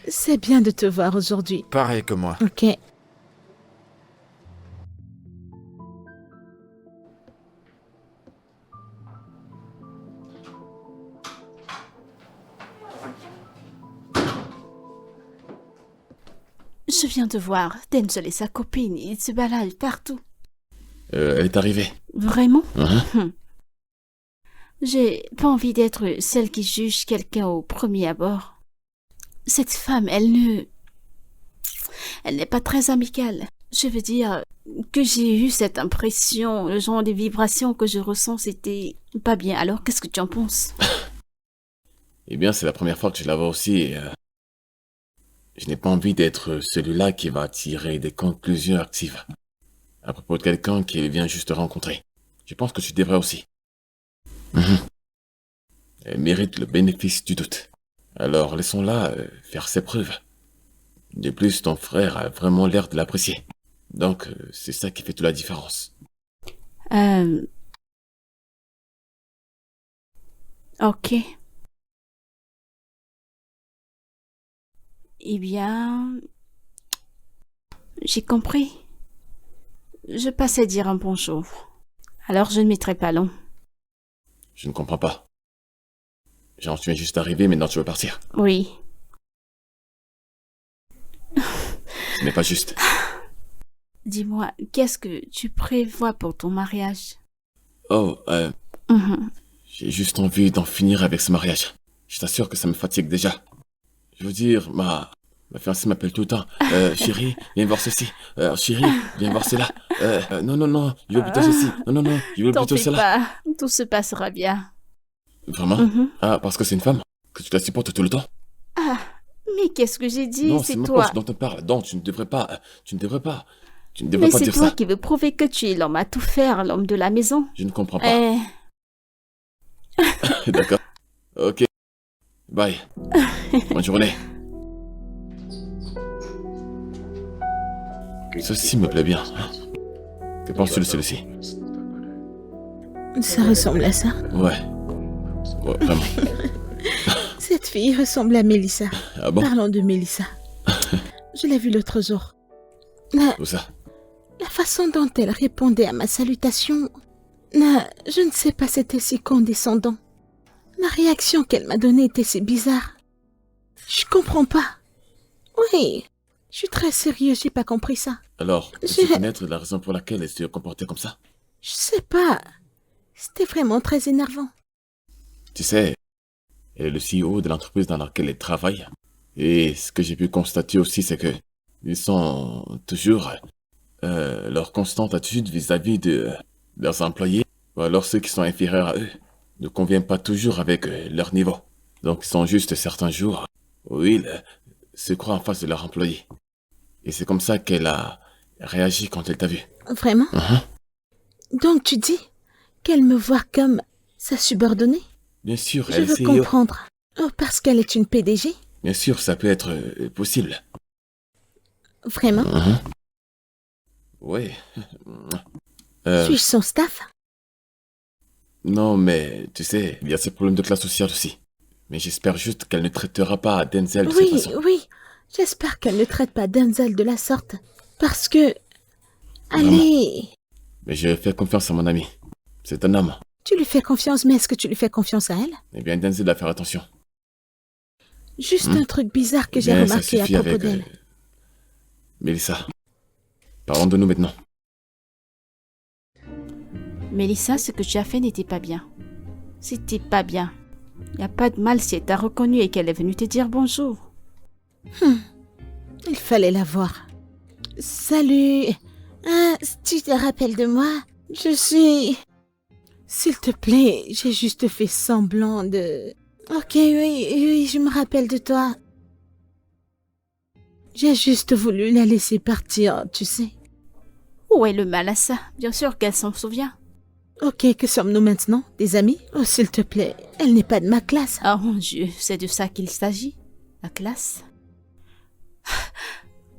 C'est bien de te voir aujourd'hui. Pareil que moi. Ok. Je viens de voir Denzel et sa copine, ils se baladent partout. Elle est arrivée. Vraiment? Mhm. J'ai pas envie d'être celle qui juge quelqu'un au premier abord. Cette femme, elle n'est pas très amicale. Je veux dire que j'ai eu cette impression, le genre de vibrations que je ressens, c'était pas bien. Alors, qu'est-ce que tu en penses? Eh bien, c'est la première fois que je la vois aussi et je n'ai pas envie d'être celui-là qui va tirer des conclusions actives à propos de quelqu'un qui vient juste rencontrer. Je pense que tu devrais aussi. Mhm. Elle mérite le bénéfice du doute. Alors, laissons-la faire ses preuves. De plus, ton frère a vraiment l'air de l'apprécier. Donc, c'est ça qui fait toute la différence. Ok. Eh bien, j'ai compris. Je passais dire un bonjour. Alors je ne mettrai pas long. Je ne comprends pas. Genre, tu viens juste d'arriver, maintenant tu veux partir. Oui. Ce n'est pas juste. Dis-moi, qu'est-ce que tu prévois pour ton mariage? Oh, Mhm. j'ai juste envie d'en finir avec ce mariage. Je t'assure que ça me fatigue déjà. Je veux dire, Ma fiancée m'appelle tout le temps. Chérie, viens voir ceci. Chérie, viens voir cela. Non, je veux plutôt ceci. Non, je veux T'en plutôt fais cela. pas, tout se passera bien. Vraiment? Mhm. Ah, parce que c'est une femme? Que tu la supportes tout le temps? Ah, mais qu'est-ce que j'ai dit? Non, C'est ma toi. poche dont on parle. Donc, tu ne devrais pas. Tu ne devrais pas. Tu ne devrais Mais pas c'est dire toi ça. qui veux prouver que tu es l'homme à tout faire, l'homme de la maison. Je ne comprends pas. Eh, D'accord. Ok. Bye. Bonne journée. Ceci me plaît bien. Que penses-tu de celui-ci? Ça ressemble à ça. Ouais. Ouais, vraiment. Cette fille ressemble à Mélissa. Ah bon? Parlons de Mélissa. Je l'ai vue l'autre jour. La, Où ça? la façon dont elle répondait à ma salutation... je ne sais pas, c'était si condescendant. La réaction qu'elle m'a donnée était si bizarre. Je comprends pas. Oui, je suis très sérieux, j'ai pas compris ça. Alors, peux-tu connaître la raison pour laquelle elle se comportait comme ça? Je sais pas. C'était vraiment très énervant. Tu sais, elle est le CEO de l'entreprise dans laquelle elle travaille. Et ce que j'ai pu constater aussi, c'est que ils sont toujours leur constante attitude vis-à-vis de leurs employés, ou alors ceux qui sont inférieurs à eux, ne convient pas toujours avec leur niveau. Donc, ils sont juste certains jours où ils se croient en face de leurs employés. Et c'est comme ça qu'elle a réagi quand elle t'a vu. Vraiment? Donc tu dis qu'elle me voit comme sa subordonnée? Bien sûr, Je elle veux est CEO. comprendre. Oh, parce qu'elle est une PDG? Bien sûr, ça peut être possible. Vraiment? Oui. Suis-je son staff? Non, mais tu sais, il y a ce problème de classe sociale aussi. Mais j'espère juste qu'elle ne traitera pas Denzel de cette Oui, façon. oui. J'espère qu'elle ne traite pas Denzel de la sorte. Parce que... Vraiment. Allez... Mais je fais confiance à mon ami. C'est un homme. Tu lui fais confiance, mais est-ce que tu lui fais confiance à elle? Eh bien, Denzel doit faire attention. Juste un truc bizarre que j'ai Bien, ça remarqué à suffit propos avec, d'elle. Mélissa. Parlons de nous maintenant. Mélissa, ce que tu as fait n'était pas bien. C'était pas bien. Y a pas de mal si elle t'a reconnu et qu'elle est venue te dire bonjour. Il fallait la voir. Salut. Ah, tu te rappelles de moi? Je suis... S'il te plaît, j'ai juste fait semblant de... Ok, oui, je me rappelle de toi. J'ai juste voulu la laisser partir, tu sais. Où est le mal à ça? Bien sûr qu'elle s'en souvient. Ok, que sommes-nous maintenant? Des amis? Oh, s'il te plaît, elle n'est pas de ma classe. Oh mon Dieu, c'est de ça qu'il s'agit. La classe.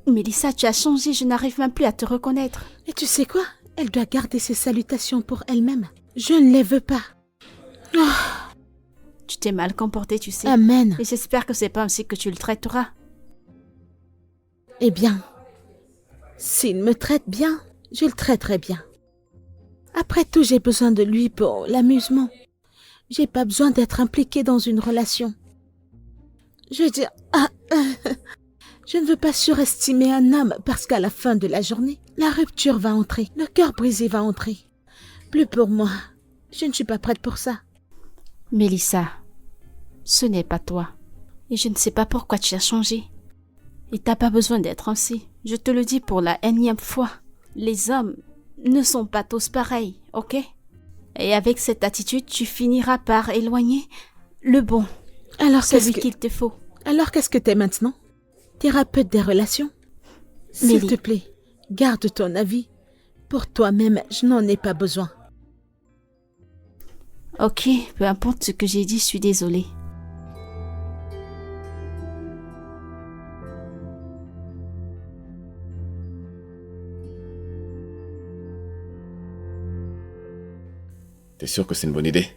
Mélissa, tu as changé, je n'arrive même plus à te reconnaître. Et tu sais quoi? Elle doit garder ses salutations pour elle-même. Je ne les veux pas. Tu t'es mal comportée, tu sais. Amen. Et j'espère que c'est pas ainsi que tu le traiteras. Eh bien, s'il me traite bien, je le traiterai bien. Après tout, j'ai besoin de lui pour l'amusement. J'ai pas besoin d'être impliquée dans une relation. Je veux dire, je ne veux pas surestimer un homme parce qu'à la fin de la journée, la rupture va entrer, le cœur brisé va entrer. Plus pour moi. Je ne suis pas prête pour ça. Mélissa, ce n'est pas toi. Et je ne sais pas pourquoi tu as changé. Et t'as pas besoin d'être ainsi. Je te le dis pour la énième fois. Les hommes ne sont pas tous pareils, ok? Et avec cette attitude, tu finiras par éloigner le bon, Alors celui qu'il te faut. Alors qu'est-ce que t'es maintenant? Thérapeute des relations? S'il Mélie. te plaît, garde ton avis. Pour toi-même, je n'en ai pas besoin. Ok, peu importe ce que j'ai dit, je suis désolée. T'es sûr que c'est une bonne idée?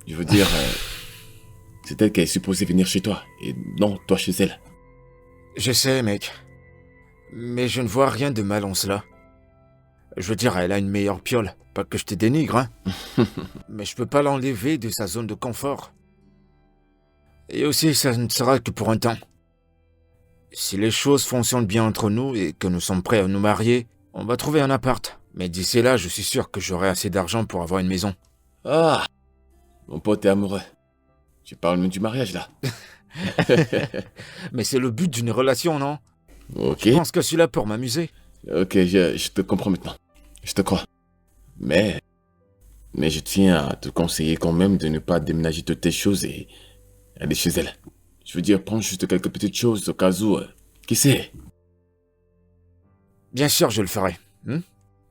Je veux dire, c'est elle qui est supposée venir chez toi, et non toi chez elle. Je sais, mec. Mais je ne vois rien de mal en cela. Je veux dire, elle a une meilleure piole. Pas que je te dénigre, hein. Mais je peux pas l'enlever de sa zone de confort. Et aussi, ça ne sera que pour un temps. Si les choses fonctionnent bien entre nous et que nous sommes prêts à nous marier, on va trouver un appart. Mais d'ici là, je suis sûr que j'aurai assez d'argent pour avoir une maison. Ah! Mon pote est amoureux. Tu parles même du mariage là. Mais c'est le but d'une relation, non? Ok. Je pense que je suis là pour m'amuser. Ok, je te comprends maintenant. Je te crois. Mais je tiens à te conseiller quand même de ne pas déménager toutes tes choses et aller chez elle. Je veux dire, prends juste quelques petites choses au cas où. Qui sait? Bien sûr, je le ferai.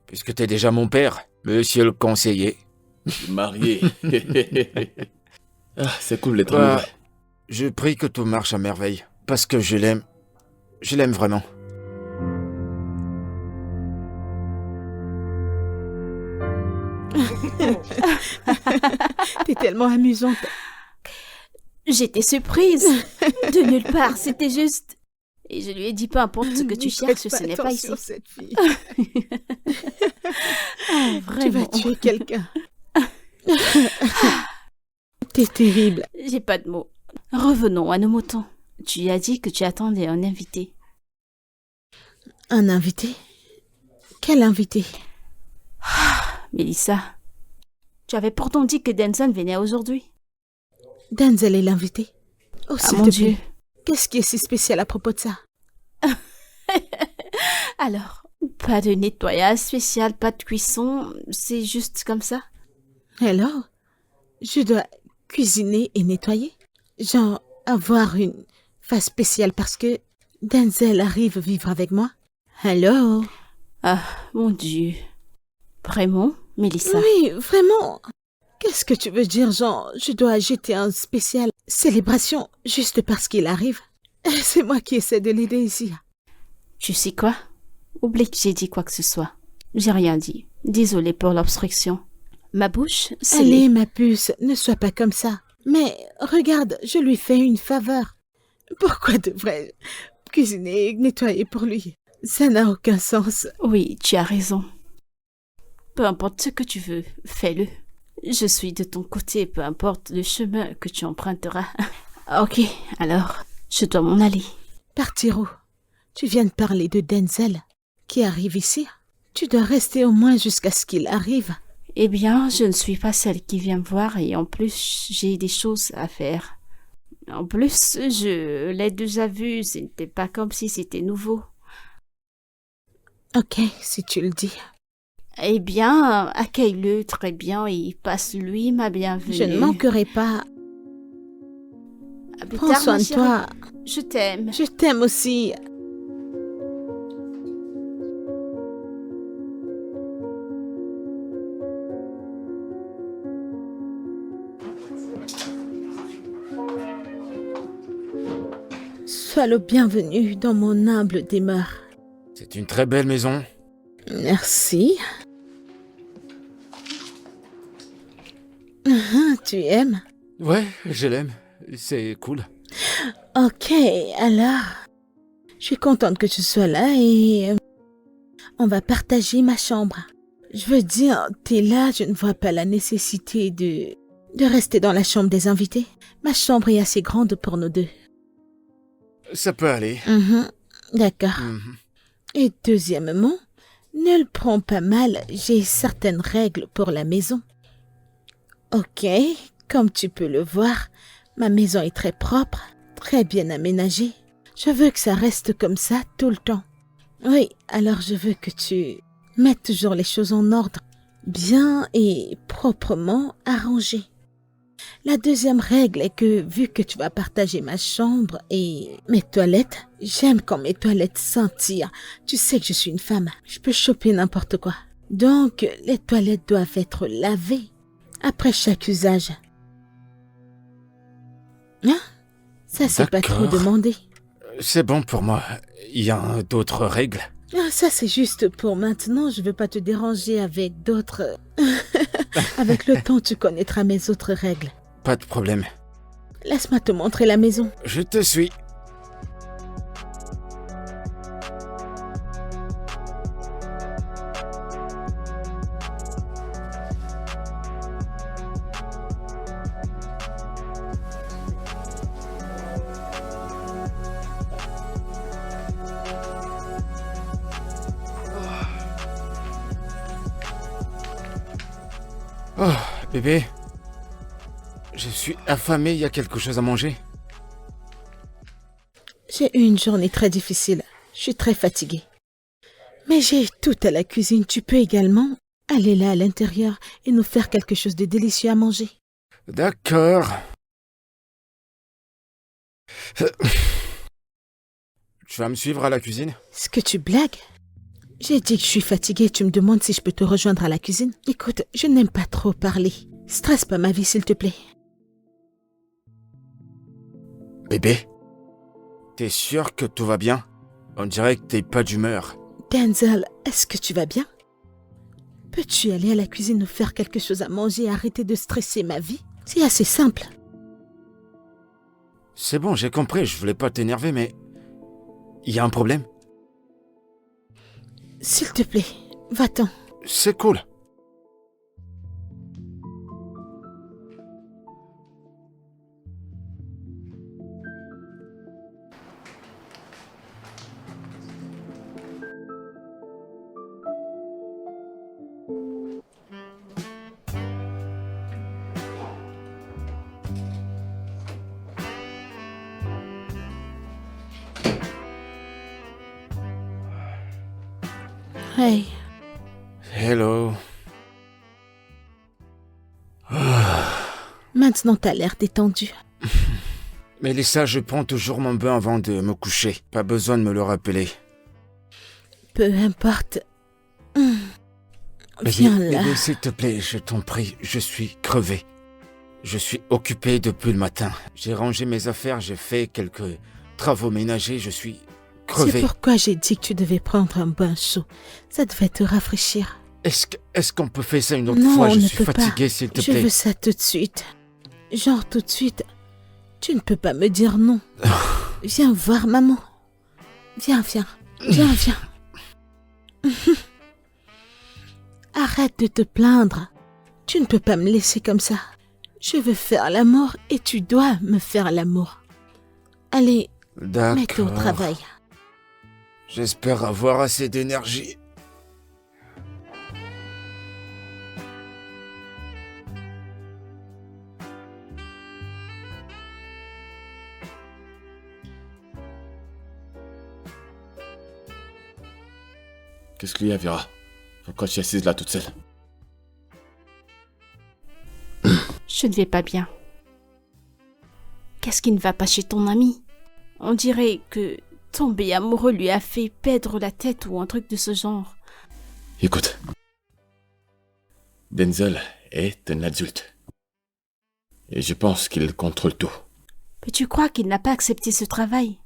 Puisque t'es déjà mon père, monsieur le conseiller. Marié. Ah, c'est cool d'être Bah, amoureux. je prie que tout marche à merveille. Parce que je l'aime. Je l'aime vraiment. T'es tellement amusante. J'étais surprise. De nulle part, c'était juste. Et je lui ai dit, peu importe ce que tu Ne cherches, prête ce n'est pas ici. attention, cette fille. Ah, Tu vas vraiment. tuer quelqu'un. T'es terrible. J'ai pas de mots. Revenons à nos moutons. Tu as dit que tu attendais un invité. Un invité? Quel invité? Mélissa, tu avais pourtant dit que Denson venait aujourd'hui. Denzel est l'invité. Oh, Ah s'il mon te Dieu. plaît. Qu'est-ce qui est si spécial à propos de ça? Alors, pas de nettoyage spécial, pas de cuisson, c'est juste comme ça. Alors, je dois cuisiner et nettoyer? Genre, avoir une phase spéciale parce que Denzel arrive vivre avec moi? Alors? Ah, mon Dieu. Vraiment, Mélissa? Oui, vraiment. Qu'est-ce que tu veux dire, genre, je dois jeter un spécial célébration juste parce qu'il arrive? C'est moi qui essaie de l'aider ici. Tu sais quoi? Oublie que j'ai dit quoi que ce soit. J'ai rien dit. Désolée pour l'obstruction. Ma bouche, c'est... Allez, ma puce, ne sois pas comme ça. Mais regarde, je lui fais une faveur. Pourquoi devrais-je cuisiner et nettoyer pour lui? Ça n'a aucun sens. Oui, tu as raison. Peu importe ce que tu veux, fais-le. Je suis de ton côté, peu importe le chemin que tu emprunteras. Ok, alors, je dois m'en aller. Partir où? Tu viens de parler de Denzel, qui arrive ici. Tu dois rester au moins jusqu'à ce qu'il arrive. Eh bien, je ne suis pas celle qui vient me voir et en plus, j'ai des choses à faire. En plus, je l'ai déjà vu, ce n'était pas comme si c'était nouveau. Ok, si tu le dis. Eh bien, accueille-le très bien et passe-lui ma bienvenue. Je ne manquerai pas. À plus Prends tard, soin ma de chérie. toi. Je t'aime. Je t'aime aussi. Sois le bienvenu dans mon humble demeure. C'est une très belle maison. Merci. Tu aimes? Ouais, je l'aime. C'est cool. Ok, alors, je suis contente que tu sois là et on va partager ma chambre. Je veux dire, t'es là, je ne vois pas la nécessité de rester dans la chambre des invités. Ma chambre est assez grande pour nous deux. Ça peut aller. D'accord. Mhm. Et deuxièmement, ne le prends pas mal, j'ai certaines règles pour la maison. Ok, comme tu peux le voir, ma maison est très propre, très bien aménagée. Je veux que ça reste comme ça tout le temps. Oui, alors je veux que tu mettes toujours les choses en ordre, bien et proprement arrangées. La deuxième règle est que vu que tu vas partager ma chambre et mes toilettes, j'aime quand mes toilettes sentir. Tu sais que je suis une femme, je peux choper n'importe quoi. Donc, les toilettes doivent être lavées après chaque usage. Hein? Ça, c'est pas trop D'accord. demandé. C'est bon pour moi. Il y a d'autres règles. Ah, ça, c'est juste pour maintenant. Je veux pas te déranger avec d'autres... Avec le temps, tu connaîtras mes autres règles. Pas de problème. Laisse-moi te montrer la maison. Je te suis. Oh, bébé. Je suis affamé, il y a quelque chose à manger? J'ai eu une journée très difficile. Je suis très fatiguée. Mais j'ai tout à la cuisine. Tu peux également aller là à l'intérieur et nous faire quelque chose de délicieux à manger. D'accord. Tu vas me suivre à la cuisine? Est-ce que tu blagues? J'ai dit que je suis fatiguée. Tu me demandes si je peux te rejoindre à la cuisine? Écoute, je n'aime pas trop parler. Stresse pas ma vie, s'il te plaît. Bébé, t'es sûr que tout va bien? On dirait que t'es pas d'humeur. Denzel, est-ce que tu vas bien? Peux-tu aller à la cuisine nous faire quelque chose à manger et arrêter de stresser ma vie? C'est assez simple. C'est bon, j'ai compris, je voulais pas t'énerver, mais... Il y a un problème? S'il te plaît, va-t'en. C'est cool. Hey, Hello. maintenant t'as l'air détendu. Mélissa, je prends toujours mon bain avant de me coucher. Pas besoin de me le rappeler. Peu importe. Bébé, Viens là. bébé, s'il te plaît, je t'en prie, je suis crevé. Je suis occupé depuis le matin. J'ai rangé mes affaires, j'ai fait quelques travaux ménagers, je suis C'est crevé. pourquoi j'ai dit que tu devais prendre un bain chaud. Ça devait te rafraîchir. Est-ce qu'on peut faire ça une autre Non, fois? on Je ne suis peut pas. fatigué, s'il te Je plaît. veux ça tout de suite. Genre tout de suite. Tu ne peux pas me dire non. Viens voir maman. Viens, viens. Viens, viens. Arrête de te plaindre. Tu ne peux pas me laisser comme ça. Je veux faire l'amour et tu dois me faire l'amour. Allez, mets-toi au D'accord. travail. J'espère avoir assez d'énergie. Qu'est-ce qu'il y a, Vera? Pourquoi tu es assise là toute seule? Je ne vais pas bien. Qu'est-ce qui ne va pas chez ton ami? On dirait que tomber amoureux lui a fait perdre la tête ou un truc de ce genre. Écoute. Denzel est un adulte. Et je pense qu'il contrôle tout. Mais tu crois qu'il n'a pas accepté ce travail?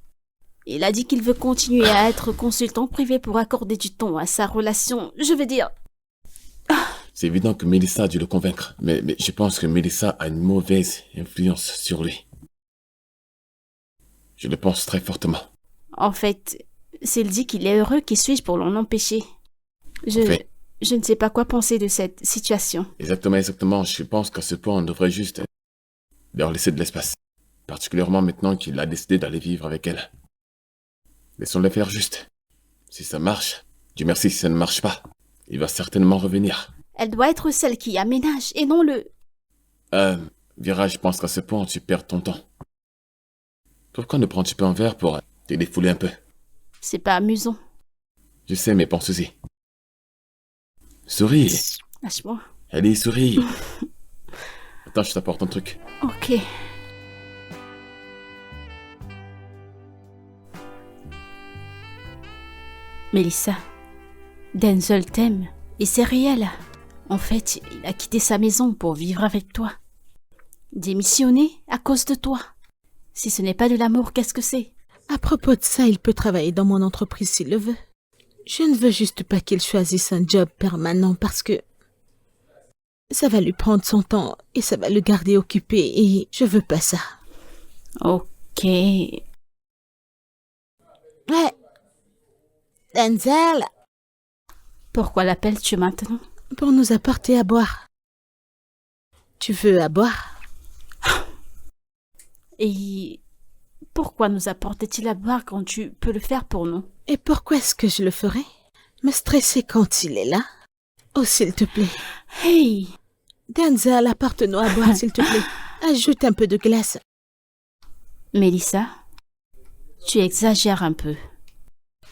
Il a dit qu'il veut continuer à être consultant privé pour accorder du temps à sa relation. Je veux dire... C'est évident que Melissa a dû le convaincre. Mais je pense que Melissa a une mauvaise influence sur lui. Je le pense très fortement. En fait, s'il dit qu'il est heureux, qui suis-je pour l'en empêcher? Fait. Je ne sais pas quoi penser de cette situation. Exactement. Je pense qu'à ce point, on devrait juste leur laisser de l'espace. Particulièrement maintenant qu'il a décidé d'aller vivre avec elle. Laissons-le faire juste. Si ça marche, Dieu merci. Si ça ne marche pas, il va certainement revenir. Elle doit être celle qui aménage et non le... Vera, je pense qu'à ce point, tu perds ton temps. Pourquoi ne prends-tu pas un verre pour te défouler un peu? C'est pas amusant. Je sais, mais pense-y. Souris. Lâche-moi. Allez, souris. Attends, je t'apporte un truc. Ok. Mélissa, Denzel t'aime et c'est réel. En fait, il a quitté sa maison pour vivre avec toi. Démissionner à cause de toi. Si ce n'est pas de l'amour, qu'est-ce que c'est? À propos de ça, il peut travailler dans mon entreprise s'il le veut. Je ne veux juste pas qu'il choisisse un job permanent parce que ça va lui prendre son temps et ça va le garder occupé et je veux pas ça. Ok. Ouais. Denzel, Pourquoi l'appelles-tu maintenant? pour nous apporter à boire. Tu veux à boire? Et pourquoi nous apporte-t-il à boire quand tu peux le faire pour nous? Et pourquoi est-ce que je le ferais? Me stresser quand il est là? Oh, s'il te plaît. Hey! Denzel, apporte-nous à boire, s'il te plaît. Ajoute un peu de glace. Mélissa, Tu exagères un peu.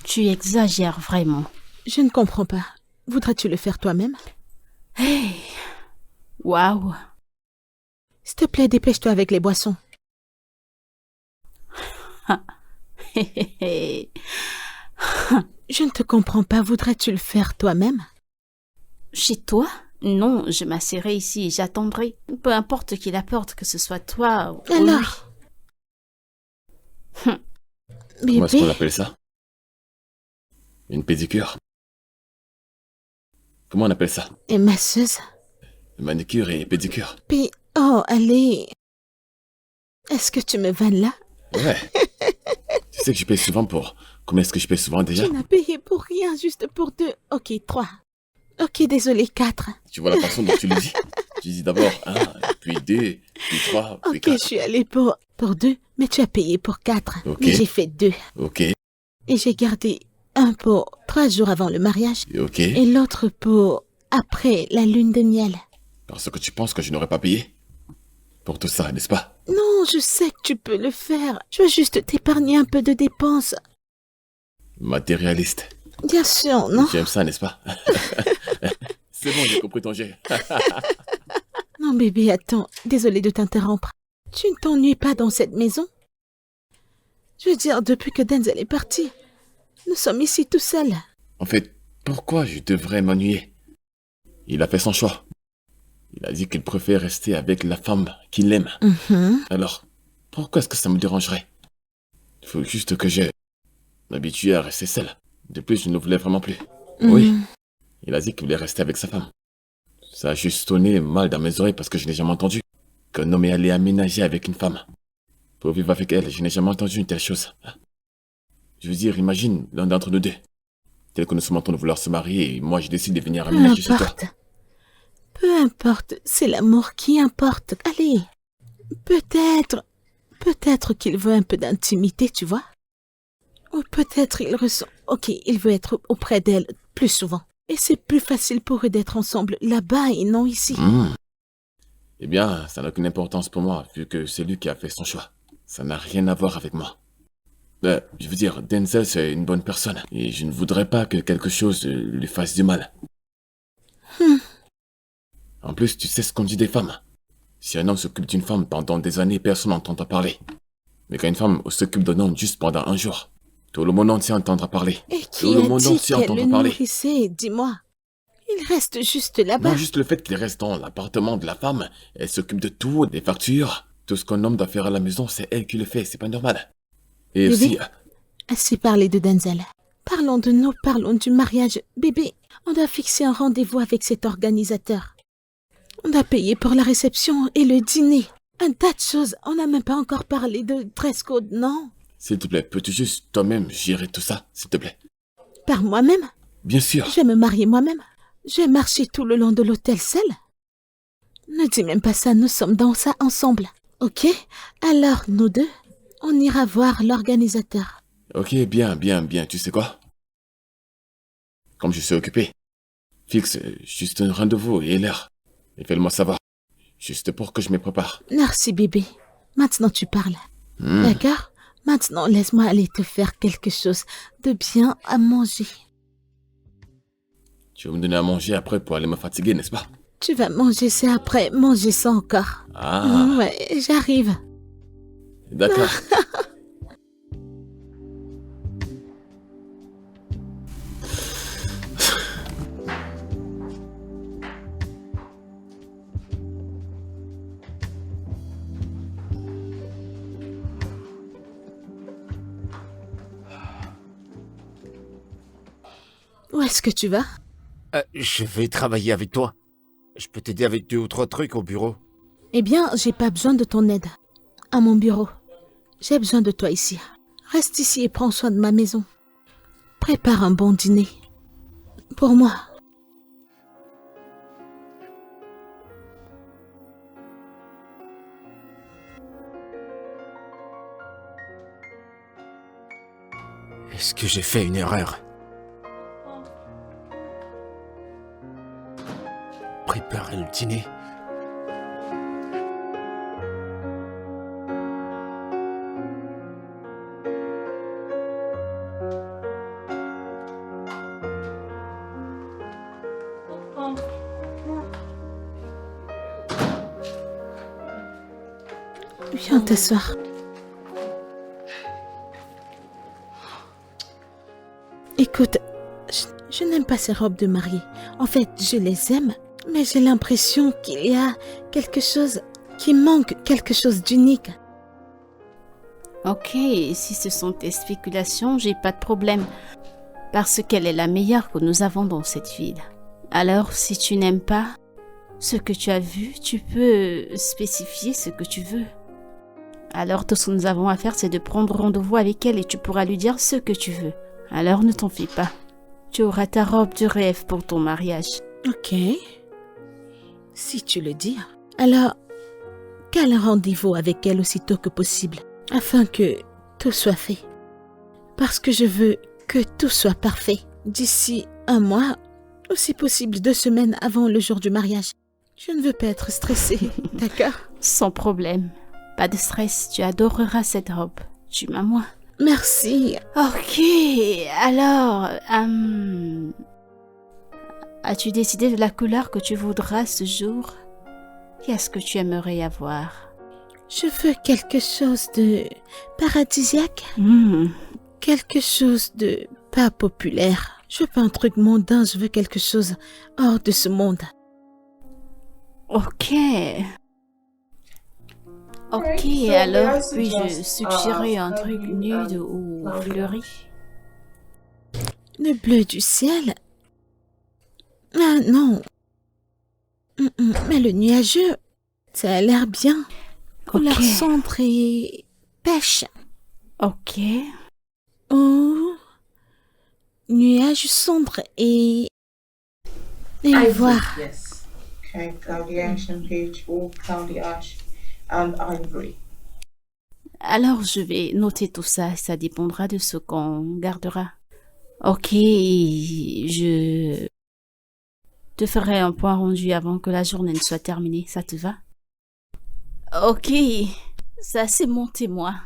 Tu exagères vraiment. Je ne comprends pas. Voudrais-tu le faire toi-même? Hey! Waouh! S'il te plaît, dépêche-toi avec les boissons. Je ne te comprends pas. Voudrais-tu le faire toi-même? Chez toi? Non, je m'assierai ici et j'attendrai. Peu importe qui l'apporte, que ce soit toi ou lui. Alors? Comment est-ce qu'on Bébé, appelle ça? Une pédicure? Comment on appelle ça? et masseuse. Manicure et pédicure. Puis, oh, allez. Est-ce que tu me vannes là? Ouais. Tu sais que je paye souvent pour... Combien est-ce que je paye souvent déjà? Tu n'as payé pour rien, juste pour 2. Ok, 3. Ok, désolé, 4. Tu vois la façon dont tu le dis? Tu dis d'abord 1, puis 2, puis 3, puis Ok, 4. je suis allée pour 2, mais tu as payé pour 4. Ok. Mais j'ai fait 2. Ok, Et j'ai gardé un pour 3 jours avant le mariage ok. et l'autre pour après la lune de miel. Parce que tu penses que je n'aurais pas payé? Pour tout ça, n'est-ce pas? Non, je sais que tu peux le faire. Je veux juste t'épargner un peu de dépenses. Matérialiste. Bien sûr, non? Tu aimes ça, n'est-ce pas? C'est bon, j'ai compris ton jet. Non, bébé, attends. Désolée de t'interrompre. Tu ne t'ennuies pas dans cette maison? Je veux dire, depuis que Denzel est parti, nous sommes ici tout seuls. En fait, pourquoi je devrais m'ennuyer? Il a fait son choix. Il a dit qu'il préfère rester avec la femme qu'il aime. Alors, pourquoi est-ce que ça me dérangerait? Il faut juste que je m'habitue à rester seul. De plus, je ne voulais vraiment plus. Oui, il a dit qu'il voulait rester avec sa femme. Ça a juste sonné mal dans mes oreilles parce que je n'ai jamais entendu qu'un homme est allé aménager avec une femme. Pour vivre avec elle, je n'ai jamais entendu une telle chose. Je veux dire, imagine l'un d'entre nous deux. Tel que nous sommes en train de vouloir se marier et moi je décide de venir Peu aménager chez toi. importe. Peu importe, c'est l'amour qui importe. Allez, peut-être qu'il veut un peu d'intimité, tu vois. Ou peut-être il ressent... Ok, il veut être auprès d'elle plus souvent. Et c'est plus facile pour eux d'être ensemble là-bas et non ici. Eh bien, ça n'a aucune importance pour moi, vu que c'est lui qui a fait son choix. Ça n'a rien à voir avec moi. Je veux dire, Denzel, c'est une bonne personne, et je ne voudrais pas que quelque chose lui fasse du mal. En plus, tu sais ce qu'on dit des femmes. Si un homme s'occupe d'une femme pendant des années, personne n'entend parler. Mais quand une femme s'occupe d'un homme juste pendant un jour, tout le monde entier entendra parler. Et Tout qui le a monde dit entier qu'elle le entendra parler. nourrissait, dis-moi? Il reste juste là-bas. Non, juste le fait qu'il reste dans l'appartement de la femme, elle s'occupe de tout, des factures. Tout ce qu'un homme doit faire à la maison, c'est elle qui le fait, c'est pas normal. Et Bébé, aussi, assez parlé de Denzel. Parlons de nous, parlons du mariage. Bébé, on doit fixer un rendez-vous avec cet organisateur. On doit payer pour la réception et le dîner. Un tas de choses. On n'a même pas encore parlé de dress code, non? s'il te plaît, peux-tu juste toi-même gérer tout ça, s'il te plaît? Par moi-même? Bien sûr. Je vais me marier moi-même. Je vais marcher tout le long de l'hôtel seul. Ne dis même pas ça, nous sommes dans ça ensemble. Ok? Alors, nous deux, on ira voir l'organisateur. Ok, bien, tu sais quoi? Comme je suis occupé, fixe juste un rendez-vous et l'heure. Et fais-le-moi savoir. Juste pour que je me prépare. Merci, bébé. Maintenant, tu parles. D'accord? Maintenant, laisse-moi aller te faire quelque chose de bien à manger. Tu vas me donner à manger après pour aller me fatiguer, n'est-ce pas? Tu vas manger ça après, manger ça encore. Ah, Ouais, j'arrive. d'accord. Où est-ce que tu vas? Je vais travailler avec toi. Je peux t'aider avec 2 ou 3 trucs au bureau. Eh bien, j'ai pas besoin de ton aide. À mon bureau. J'ai besoin de toi ici. Reste ici et prends soin de ma maison. Prépare un bon dîner. Pour moi. Est-ce que j'ai fait une erreur? Préparer le dîner. Viens t'asseoir. Écoute, je n'aime pas ces robes de mariée. En fait, je les aime, mais j'ai l'impression qu'il y a quelque chose qui manque, quelque chose d'unique. Ok, si ce sont tes spéculations, j'ai pas de problème. Parce qu'elle est la meilleure que nous avons dans cette ville. Alors, si tu n'aimes pas ce que tu as vu, tu peux spécifier ce que tu veux. Alors, tout ce que nous avons à faire, c'est de prendre rendez-vous avec elle et tu pourras lui dire ce que tu veux. Alors, ne t'en fie pas. Tu auras ta robe de rêve pour ton mariage. Ok. Si tu le dis. Alors, quel rendez-vous avec elle aussitôt que possible, afin que tout soit fait. Parce que je veux que tout soit parfait d'ici 1 mois, ou si possible 2 semaines avant le jour du mariage. Je ne veux pas être stressée, d'accord? Sans problème. Pas de stress, tu adoreras cette robe. Tu m'as moi. Merci. Ok, alors, as-tu décidé de la couleur que tu voudras ce jour? Qu'est-ce que tu aimerais avoir? Je veux quelque chose de paradisiaque, quelque chose de pas populaire. Je veux pas un truc mondain, je veux quelque chose hors de ce monde. Ok. Ok, alors puis-je suggérer un truc nude ou fleuri? Le bleu du ciel? Ah non. Mais le nuageux, ça a l'air bien. Couleur sombre et pêche. Ok. Oh, nuage sombre et voir. Yes. Okay, cloudy ash and peach, or cloudy ash and ivory. Alors je vais noter tout ça, ça dépendra de ce qu'on gardera. Ok, je te ferai un point rendu avant que la journée ne soit terminée, ça te va? Ok, ça c'est mon témoin.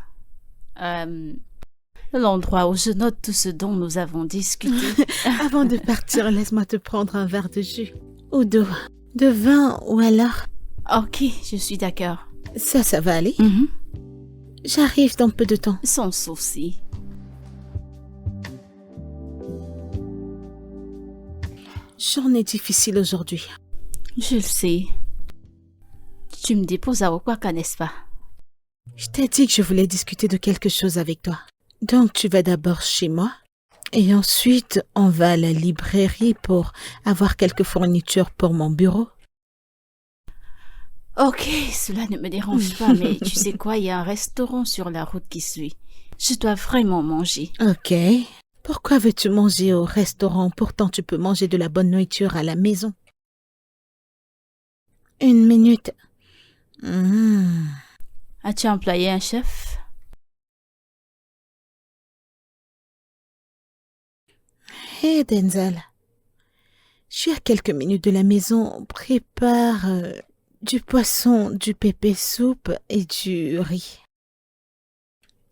L'endroit où je note tout ce dont nous avons discuté. Avant de partir, laisse-moi te prendre un verre de jus. Ou d'eau. De vin ou alors... Ok, je suis d'accord. Ça va aller? J'arrive dans peu de temps. Sans souci. Journée difficile aujourd'hui. Je le sais. Tu me déposes à Okwaka, n'est-ce pas? Je t'ai dit que je voulais discuter de quelque chose avec toi. Donc tu vas d'abord chez moi et ensuite on va à la librairie pour avoir quelques fournitures pour mon bureau. Ok, cela ne me dérange pas, mais tu sais quoi, il y a un restaurant sur la route qui suit. Je dois vraiment manger. Ok. Pourquoi veux-tu manger au restaurant? Pourtant tu peux manger de la bonne nourriture à la maison. 1 minute. As-tu employé un chef? Hé Denzel, je suis à quelques minutes de la maison. Prépare du poisson, du pépé soupe et du riz.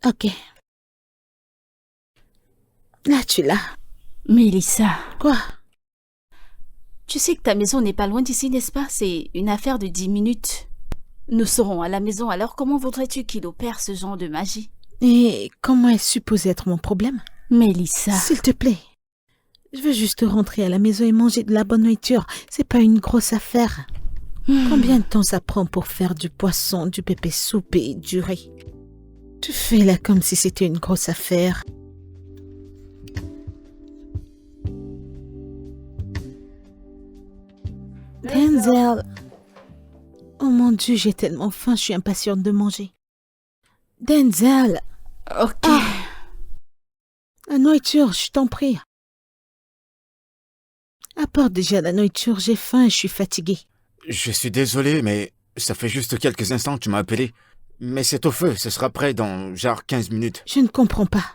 Ok. Là, tu l'as. Mélissa. Quoi? Tu sais que ta maison n'est pas loin d'ici, n'est-ce pas? C'est une affaire de 10 minutes. Nous serons à la maison, alors comment voudrais-tu qu'il opère ce genre de magie? Et comment est supposé être mon problème? Mélissa. S'il te plaît. Je veux juste rentrer à la maison et manger de la bonne nourriture. C'est pas une grosse affaire. Combien de temps ça prend pour faire du poisson, du pépé soupe et du riz? Tu fais là comme si c'était une grosse affaire. Denzel. Oh mon Dieu, j'ai tellement faim, je suis impatiente de manger. Denzel. Ok. La nourriture, je t'en prie. Apporte déjà la nourriture, j'ai faim et je suis fatiguée. Je suis désolé, mais ça fait juste quelques instants que tu m'as appelé. Mais c'est au feu, ce sera prêt dans genre 15 minutes. Je ne comprends pas.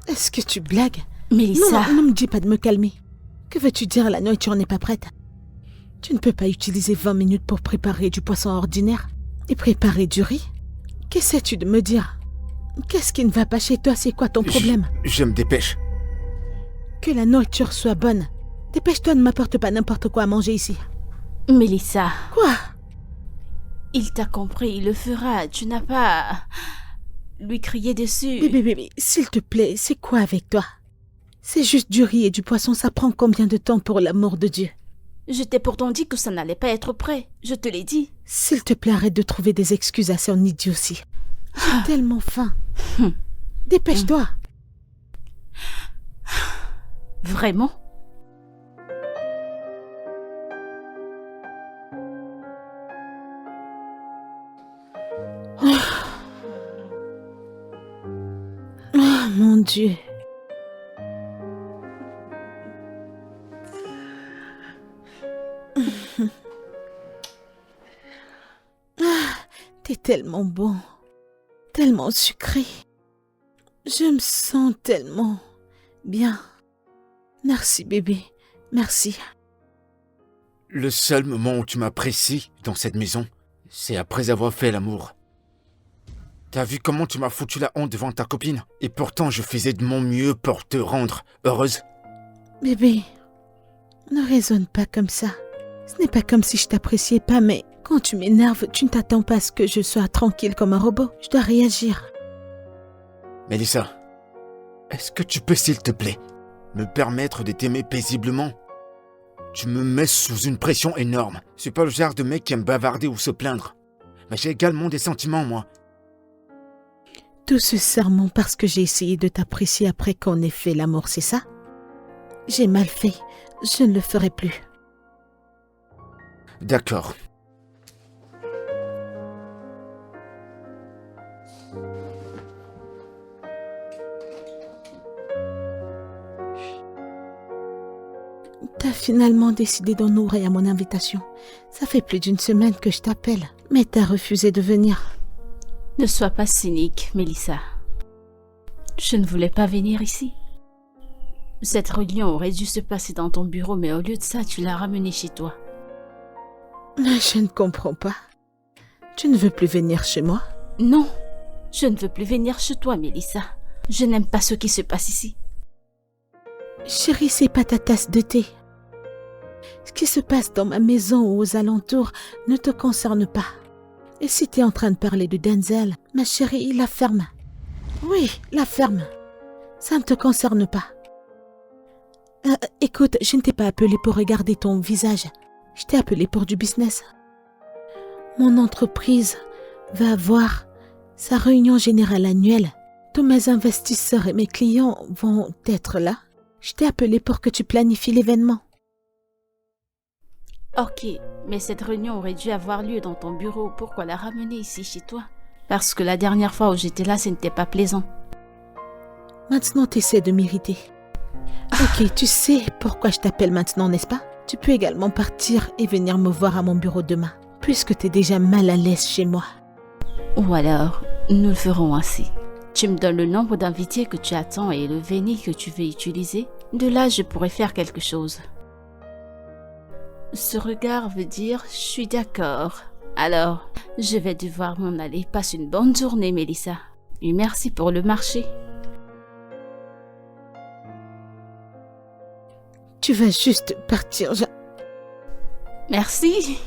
Est-ce que tu blagues? Mélissa. Non, ne me dis pas de me calmer. Que veux-tu dire, la nourriture n'est pas prête? Tu ne peux pas utiliser 20 minutes pour préparer du poisson ordinaire et préparer du riz? Qu'essaies-tu de me dire? Qu'est-ce qui ne va pas chez toi? C'est quoi ton problème? Je me dépêche. Que la nourriture soit bonne. Dépêche-toi, ne m'apporte pas n'importe quoi à manger ici. Mélissa. Quoi? Il t'a compris, il le fera. Tu n'as pas à lui crier dessus. Bébé, s'il te plaît, c'est quoi avec toi? C'est juste du riz et du poisson, ça prend combien de temps pour l'amour de Dieu? Je t'ai pourtant dit que ça n'allait pas être prêt. Je te l'ai dit. S'il te plaît, arrête de trouver des excuses à son idiotie. J'ai tellement faim. Dépêche-toi. Vraiment? Oh mon Dieu. T'es tellement bon, tellement sucré. Je me sens tellement bien. Merci bébé, merci. Le seul moment où tu m'apprécies dans cette maison, c'est après avoir fait l'amour. T'as vu comment tu m'as foutu la honte devant ta copine? Et pourtant, je faisais de mon mieux pour te rendre heureuse. Bébé, ne raisonne pas comme ça. Ce n'est pas comme si je t'appréciais pas, mais quand tu m'énerves, tu ne t'attends pas à ce que je sois tranquille comme un robot. Je dois réagir. Mélissa, est-ce que tu peux, s'il te plaît, me permettre de t'aimer paisiblement? Tu me mets sous une pression énorme. Je suis pas le genre de mec qui aime bavarder ou se plaindre. Mais j'ai également des sentiments, moi. Tout ce serment parce que j'ai essayé de t'apprécier après qu'on ait fait l'amour, c'est ça? J'ai mal fait. Je ne le ferai plus. D'accord. T'as finalement décidé d'honorer à mon invitation. Ça fait plus d'une semaine que je t'appelle, mais t'as refusé de venir. Ne sois pas cynique, Mélissa. Je ne voulais pas venir ici. Cette réunion aurait dû se passer dans ton bureau, mais au lieu de ça, tu l'as ramenée chez toi. Mais je ne comprends pas. Tu ne veux plus venir chez moi? Non, je ne veux plus venir chez toi, Mélissa. Je n'aime pas ce qui se passe ici. Chérie, c'est pas ta tasse de thé. Ce qui se passe dans ma maison ou aux alentours ne te concerne pas. Et si tu es en train de parler de Denzel, ma chérie, la ferme. Oui, la ferme. Ça ne te concerne pas. Écoute, je ne t'ai pas appelé pour regarder ton visage. Je t'ai appelé pour du business. Mon entreprise va avoir sa réunion générale annuelle. Tous mes investisseurs et mes clients vont être là. Je t'ai appelé pour que tu planifies l'événement. Ok, mais cette réunion aurait dû avoir lieu dans ton bureau. Pourquoi la ramener ici chez toi? Parce que la dernière fois où j'étais là, ce n'était pas plaisant. Maintenant, tu essaies de m'irriter. Ok, tu sais pourquoi je t'appelle maintenant, n'est-ce pas? Tu peux également partir et venir me voir à mon bureau demain, puisque tu es déjà mal à l'aise chez moi. Ou alors, nous le ferons ainsi. Tu me donnes le nombre d'invités que tu attends et le vernis que tu veux utiliser. De là, je pourrais faire quelque chose. Ce regard veut dire « je suis d'accord ». Alors, je vais devoir m'en aller. Passe une bonne journée, Mélissa. Et merci pour le marché. Tu vas juste partir, Merci.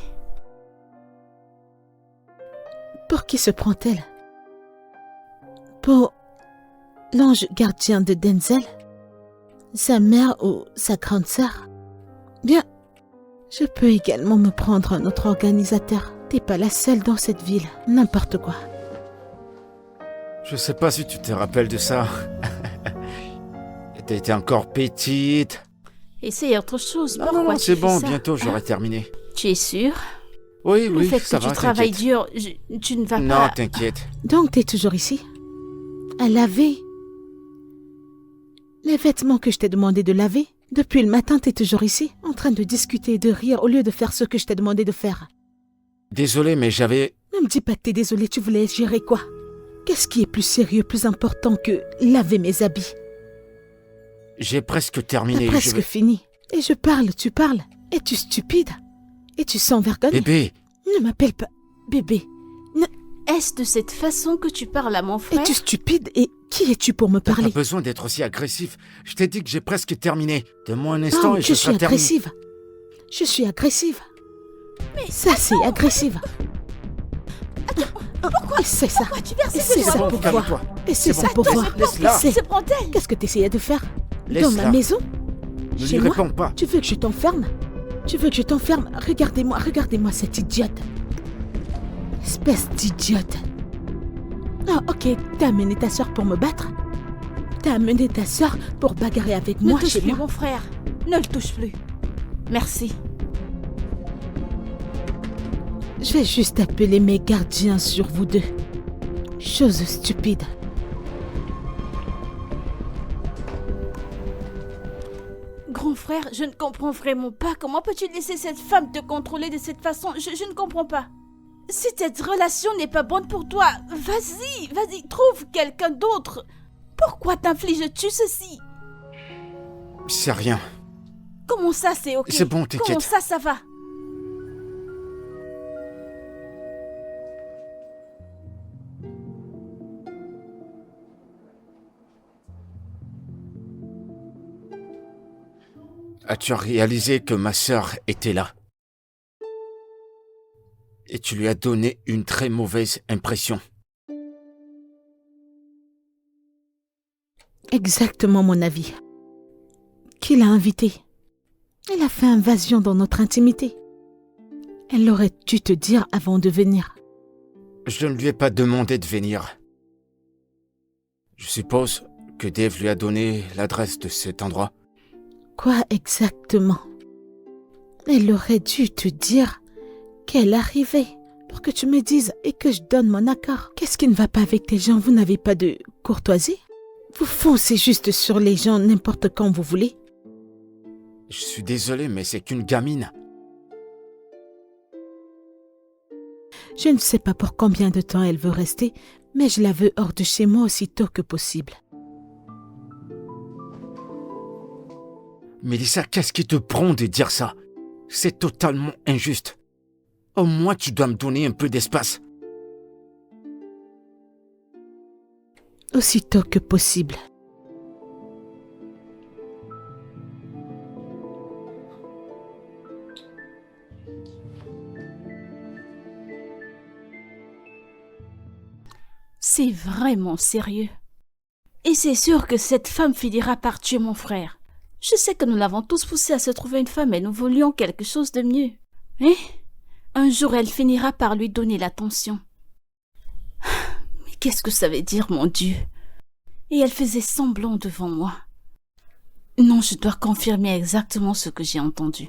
Pour qui se prend-elle? Pour l'ange gardien de Denzel? Sa mère ou sa grande sœur? Bien, je peux également me prendre un autre organisateur. T'es pas la seule dans cette ville, n'importe quoi. Je sais pas si tu te rappelles de ça. T'étais encore petite. Essaye autre chose. Non, Pourquoi tu c'est fais bon, ça? bientôt j'aurai terminé. Tu es sûr? Oui, Le fait ça que va, tu travailles t'inquiète. dur, tu ne vas Non, pas... t'inquiète. Donc t'es toujours ici? À laver? Les vêtements que je t'ai demandé de laver? Depuis le matin, t'es toujours ici, en train de discuter et de rire au lieu de faire ce que je t'ai demandé de faire. Désolé, mais j'avais... Ne me dis pas que t'es désolé, tu voulais gérer quoi? Qu'est-ce qui est plus sérieux, plus important que laver mes habits? J'ai presque T'as terminé. presque fini. Et je parle, tu parles. Es-tu stupide? Es-tu sans vergogne? Bébé, Ne m'appelle pas bébé. Est-ce de cette façon que tu parles à mon frère? Es-tu stupide et qui es-tu pour me t'as pas parler? besoin d'être aussi agressif. Je t'ai dit que j'ai presque terminé. Donne-moi un instant Non, et je je suis serai terminé. agressive. Je suis agressive. Mais ça, c'est agressive. Et c'est ça. Pourquoi tu verses Et ces c'est ça doigts? pour Calme-toi. voir. Et c'est C'est ça bon. pour Attends, voir. j'ai peur. Laisse-la. C'est- Se prend-elle? Qu'est-ce que tu essayais de faire? Dans Laisse-la. ma maison? Ne Chez lui moi? réponds pas. Tu veux que je t'enferme? Tu veux que je t'enferme? Regardez-moi cette idiote. Espèce d'idiote. Ah, ok, t'as amené ta soeur pour me battre? T'as amené ta soeur pour bagarrer avec Ne moi touche chez plus moi? mon frère. Ne le touche plus. Merci. Je vais juste appeler mes gardiens sur vous deux. Chose stupide. Grand frère, je ne comprends vraiment pas. Comment peux-tu laisser cette femme te contrôler de cette façon? Je ne comprends pas. Si cette relation n'est pas bonne pour toi, vas-y, trouve quelqu'un d'autre. Pourquoi t'infliges-tu ceci? C'est rien. Comment ça, c'est ok? C'est bon, t'inquiète. Comment ça va? As-tu réalisé que ma sœur était là? Et tu lui as donné une très mauvaise impression. Exactement mon avis. Qui l'a invitée? Elle a fait invasion dans notre intimité. Elle aurait dû te dire avant de venir. Je ne lui ai pas demandé de venir. Je suppose que Dave lui a donné l'adresse de cet endroit. Quoi exactement? Elle aurait dû te dire qu'elle arrivait pour que tu me dises et que je donne mon accord. Qu'est-ce qui ne va pas avec tes gens? Vous n'avez pas de courtoisie? Vous foncez juste sur les gens n'importe quand vous voulez. Je suis désolé, mais c'est qu'une gamine. Je ne sais pas pour combien de temps elle veut rester, mais je la veux hors de chez moi aussitôt que possible. Mélissa, qu'est-ce qui te prend de dire ça? C'est totalement injuste. Au moins, tu dois me donner un peu d'espace. Aussitôt que possible. C'est vraiment sérieux. Et c'est sûr que cette femme finira par tuer mon frère. Je sais que nous l'avons tous poussé à se trouver une femme et nous voulions quelque chose de mieux. Et un jour, elle finira par lui donner l'attention. Mais qu'est-ce que ça veut dire, mon Dieu? Et elle faisait semblant devant moi. Non, je dois confirmer exactement ce que j'ai entendu.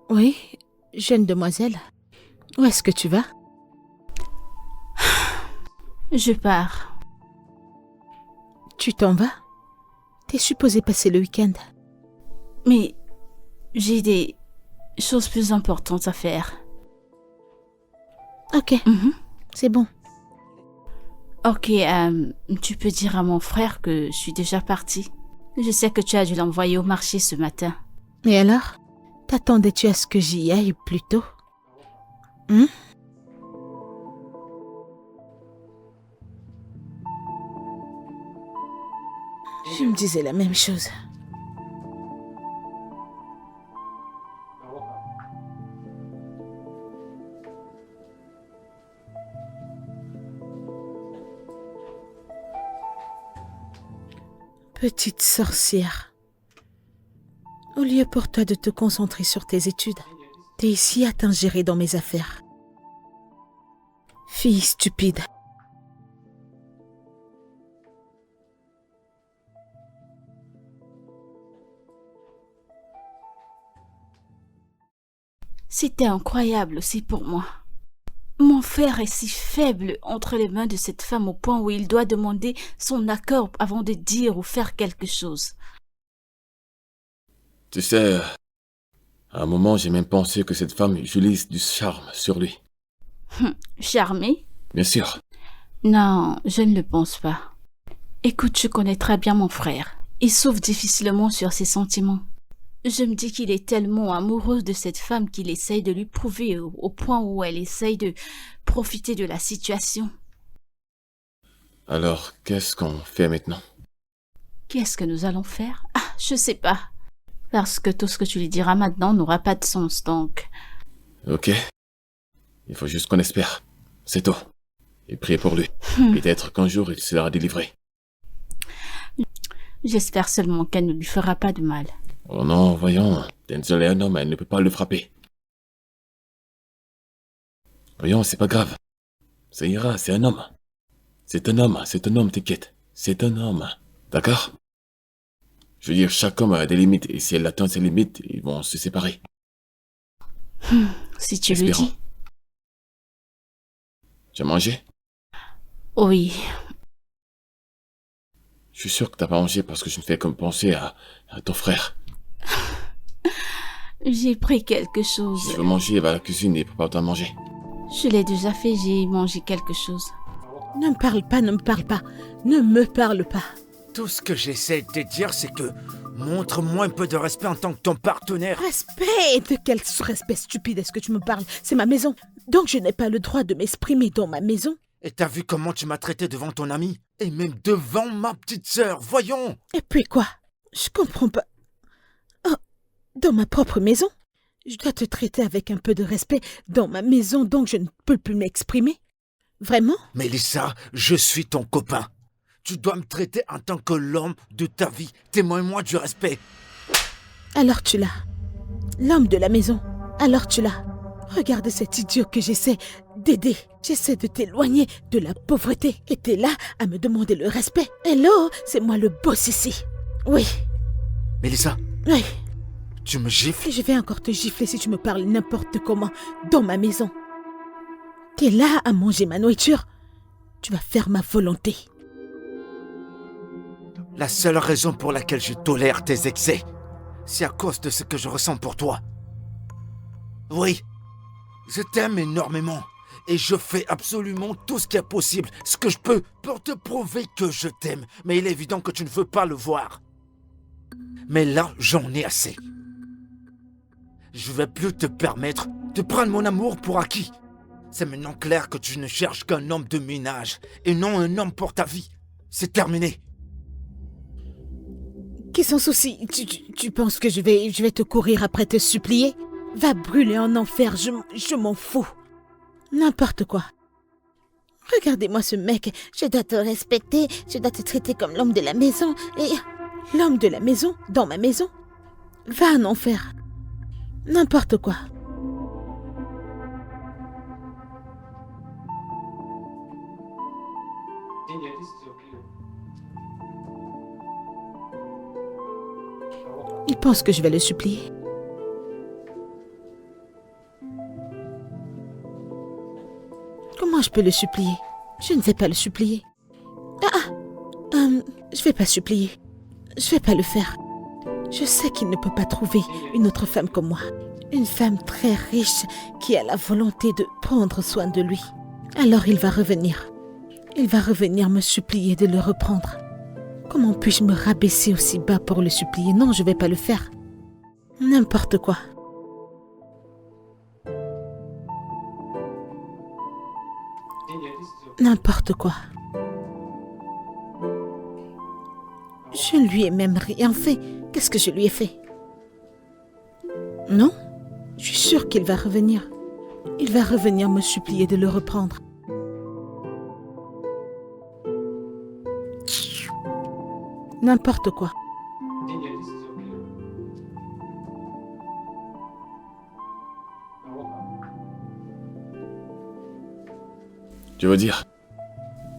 Oui, jeune demoiselle. Où est-ce que tu vas? Je pars. Tu t'en vas? T'es supposé passer le week-end. Mais j'ai des choses plus importantes à faire. Ok, c'est bon. Ok, tu peux dire à mon frère que je suis déjà partie. Je sais que tu as dû l'envoyer au marché ce matin. Et alors? T'attendais-tu à ce que j'y aille plus tôt? Je me disais la même chose. Petite sorcière. Au lieu pour toi de te concentrer sur tes études, t'es ici à t'ingérer dans mes affaires. Fille stupide. C'était incroyable aussi pour moi. Mon frère est si faible entre les mains de cette femme au point où il doit demander son accord avant de dire ou faire quelque chose. Tu sais, à un moment, j'ai même pensé que cette femme utilise du charme sur lui. Charmé? Bien sûr. Non, je ne le pense pas. Écoute, je connais très bien mon frère. Il souffre difficilement sur ses sentiments. Je me dis qu'il est tellement amoureux de cette femme qu'il essaye de lui prouver au point où elle essaye de profiter de la situation. Alors, qu'est-ce qu'on fait maintenant? Qu'est-ce que nous allons faire? Ah, je sais pas. Parce que tout ce que tu lui diras maintenant n'aura pas de sens, donc... Ok. Il faut juste qu'on espère. C'est tout. Et prier pour lui. Peut-être qu'un jour il sera délivré. J'espère seulement qu'elle ne lui fera pas de mal. Oh non, voyons. Denzel est un homme, elle ne peut pas le frapper. Voyons, c'est pas grave. Ça ira, c'est un homme. C'est un homme, t'inquiète. C'est un homme. D'accord? Je veux dire, chaque homme a des limites, et si elle atteint ses limites, ils vont se séparer. Si tu le Espérons. dis. Tu as mangé? Oui. Je suis sûr que t'as pas mangé parce que je ne fais comme penser à ton frère. J'ai pris quelque chose. Si tu veux manger, va à la cuisine et prépare-toi à manger. Je l'ai déjà fait, j'ai mangé quelque chose. Ne me parle pas, ne me parle pas. Ne me parle pas. Tout ce que j'essaie de te dire, c'est que montre-moi un peu de respect en tant que ton partenaire. Respect? De quel respect stupide est-ce que tu me parles? C'est ma maison. Donc je n'ai pas le droit de m'exprimer dans ma maison? Et t'as vu comment tu m'as traité devant ton ami? Et même devant ma petite sœur, voyons! Et puis quoi? Je comprends pas. Oh, dans ma propre maison? Je dois te traiter avec un peu de respect dans ma maison, donc je ne peux plus m'exprimer? Vraiment? Mélissa, je suis ton copain. Tu dois me traiter en tant que l'homme de ta vie. Témoigne-moi du respect. Alors tu l'as. L'homme de la maison. Alors tu l'as. Regarde cet idiot que j'essaie d'aider. J'essaie de t'éloigner de la pauvreté. Et t'es là à me demander le respect. Hello, c'est moi le boss ici. Oui, Mélissa, oui. tu me gifles? Et je vais encore te gifler si tu me parles n'importe comment dans ma maison. T'es là à manger ma nourriture. Tu vas faire ma volonté. La seule raison pour laquelle je tolère tes excès, c'est à cause de ce que je ressens pour toi. Oui, je t'aime énormément. Et je fais absolument tout ce qui est possible, ce que je peux, pour te prouver que je t'aime. Mais il est évident que tu ne veux pas le voir. Mais là, j'en ai assez. Je vais plus te permettre de prendre mon amour pour acquis. C'est maintenant clair que tu ne cherches qu'un homme de ménage, et non un homme pour ta vie. C'est terminé. Qu'est-ce son souci? Tu penses que je vais te courir après te supplier? Va brûler en enfer, je m'en fous. N'importe quoi. Regardez-moi ce mec, je dois te respecter, je dois te traiter comme l'homme de la maison, et... L'homme de la maison, dans ma maison? Va en enfer. N'importe quoi. Il pense que je vais le supplier. Comment je peux le supplier? Je ne vais pas le supplier. Je vais pas supplier. Je vais pas le faire. Je sais qu'il ne peut pas trouver une autre femme comme moi. Une femme très riche qui a la volonté de prendre soin de lui. Alors il va revenir. Il va revenir me supplier de le reprendre. Comment puis-je me rabaisser aussi bas pour le supplier? Non, je vais pas le faire. N'importe quoi. N'importe quoi. Je ne lui ai même rien fait. Qu'est-ce que je lui ai fait? Non, je suis sûre qu'il va revenir. Il va revenir me supplier de le reprendre. N'importe quoi. Je veux dire,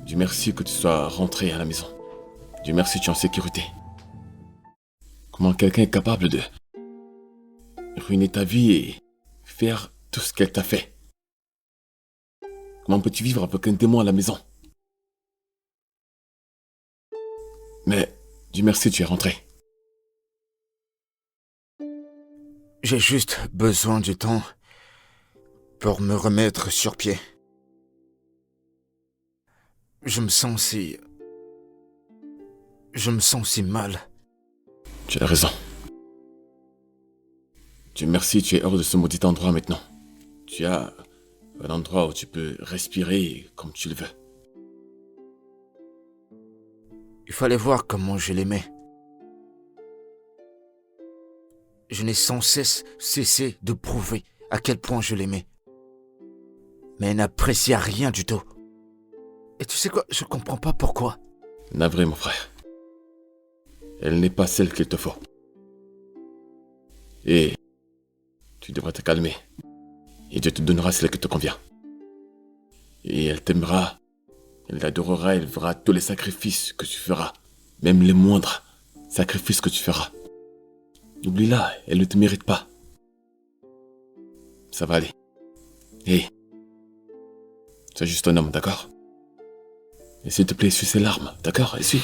Dieu merci que tu sois rentré à la maison. Dieu merci que tu es en sécurité. Comment quelqu'un est capable de ruiner ta vie et faire tout ce qu'elle t'a fait? Comment peux-tu vivre avec un démon à la maison? Mais Dieu merci, tu es rentré. J'ai juste besoin du temps pour me remettre sur pied. Je me sens si mal. Tu as raison. Dieu merci, tu es hors de ce maudit endroit maintenant. Tu as un endroit où tu peux respirer comme tu le veux. Il fallait voir comment je l'aimais. Je n'ai sans cesse cessé de prouver à quel point je l'aimais. Mais elle n'apprécia rien du tout. Et tu sais quoi, je comprends pas pourquoi. Navré, mon frère. Elle n'est pas celle qu'il te faut. Et tu devras te calmer. Et Dieu te donnera celle qui te convient. Et elle t'aimera, elle t'adorera, elle verra tous les sacrifices que tu feras. Même les moindres sacrifices que tu feras. Oublie-la, elle ne te mérite pas. Ça va aller. Hé, sois juste un homme, d'accord? Et s'il te plaît, essuie ses larmes, d'accord? Essuie.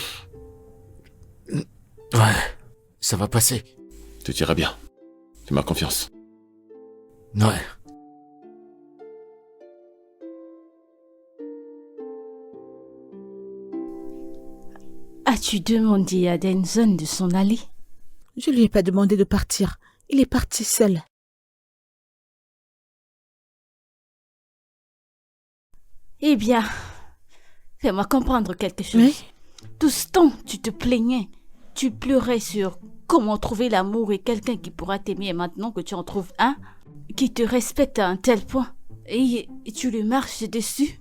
Ouais, ça va passer. Tout ira bien. Fais-moi confiance. Ouais. As-tu demandé à Denson de s'en aller? Je lui ai pas demandé de partir. Il est parti seul. Eh bien, fais-moi comprendre quelque chose. Oui? Tout ce temps, tu te plaignais. Tu pleurais sur comment trouver l'amour et quelqu'un qui pourra t'aimer maintenant que tu en trouves un, qui te respecte à un tel point. Et tu lui marches dessus.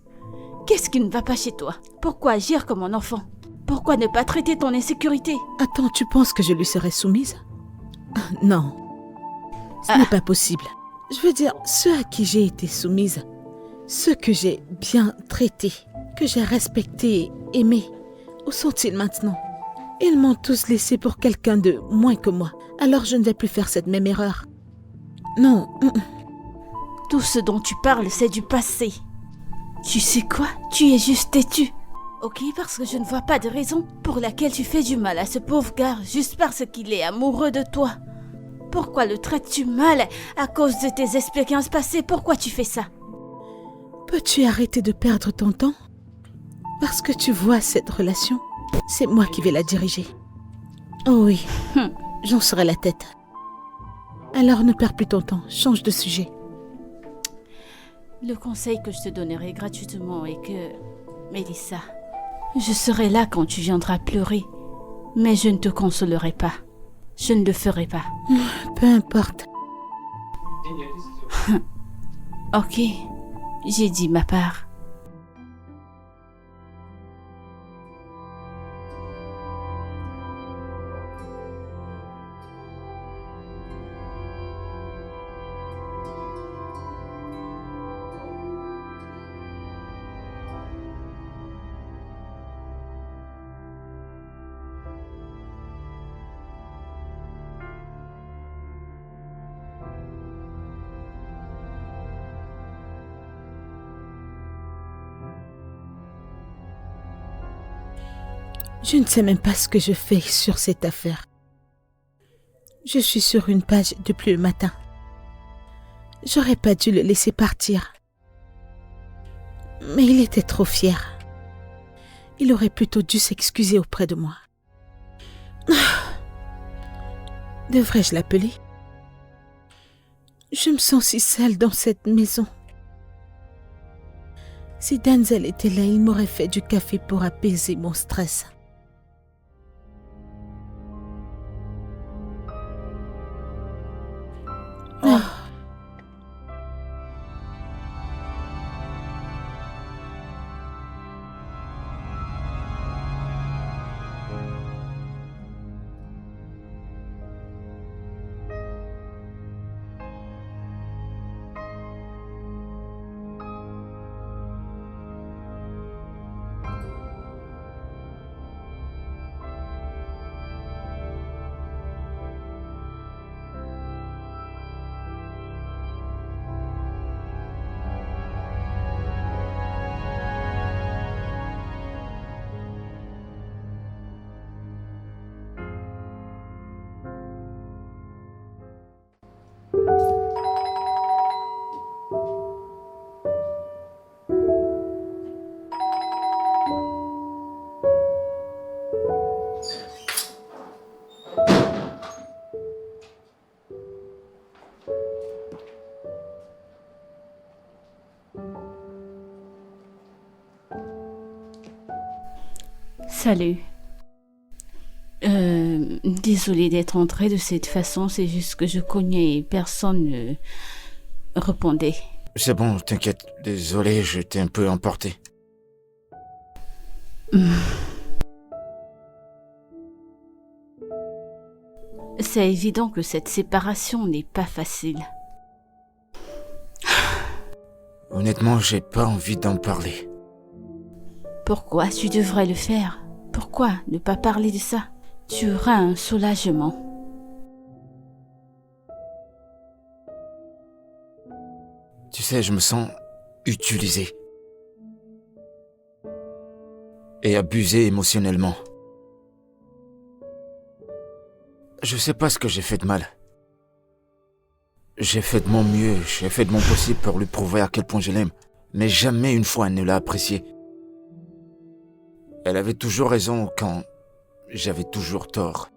Qu'est-ce qui ne va pas chez toi? Pourquoi agir comme un enfant? Pourquoi ne pas traiter ton insécurité? Attends, tu penses que je lui serais soumise? Non. Ce n'est pas possible. Je veux dire, ceux à qui j'ai été soumise, ceux que j'ai bien traités, que j'ai respectés et aimés, où sont-ils maintenant? Ils m'ont tous laissé pour quelqu'un de moins que moi. Alors je ne vais plus faire cette même erreur. Non. Tout ce dont tu parles, c'est du passé. Tu sais quoi? Tu es juste têtu. Ok, parce que je ne vois pas de raison pour laquelle tu fais du mal à ce pauvre gars juste parce qu'il est amoureux de toi. Pourquoi le traites-tu mal à cause de tes expériences passées? Pourquoi tu fais ça? Peux-tu arrêter de perdre ton temps? Parce que tu vois cette relation, c'est moi qui vais la diriger. Oh oui, j'en serai la tête. Alors ne perds plus ton temps, change de sujet. Le conseil que je te donnerai gratuitement est que, Mélissa, je serai là quand tu viendras pleurer, mais je ne te consolerai pas. Je ne le ferai pas. Peu importe. Ok, j'ai dit ma part. Je ne sais même pas ce que je fais sur cette affaire. Je suis sur une page depuis le matin. J'aurais pas dû le laisser partir. Mais il était trop fier. Il aurait plutôt dû s'excuser auprès de moi. Devrais-je l'appeler? Je me sens si seule dans cette maison. Si Denzel était là, il m'aurait fait du café pour apaiser mon stress. Salut. Désolée d'être entrée de cette façon, c'est juste que je cognais et personne ne répondait. C'est bon, t'inquiète. Désolé, j'étais un peu emporté. C'est évident que cette séparation n'est pas facile. Honnêtement, j'ai pas envie d'en parler. Pourquoi tu devrais le faire? Pourquoi ne pas parler de ça? Tu auras un soulagement. Tu sais, je me sens utilisé. Et abusé émotionnellement. Je sais pas ce que j'ai fait de mal. J'ai fait de mon mieux, j'ai fait de mon possible pour lui prouver à quel point je l'aime. Mais jamais une fois elle ne l'a apprécié. Elle avait toujours raison quand j'avais toujours tort.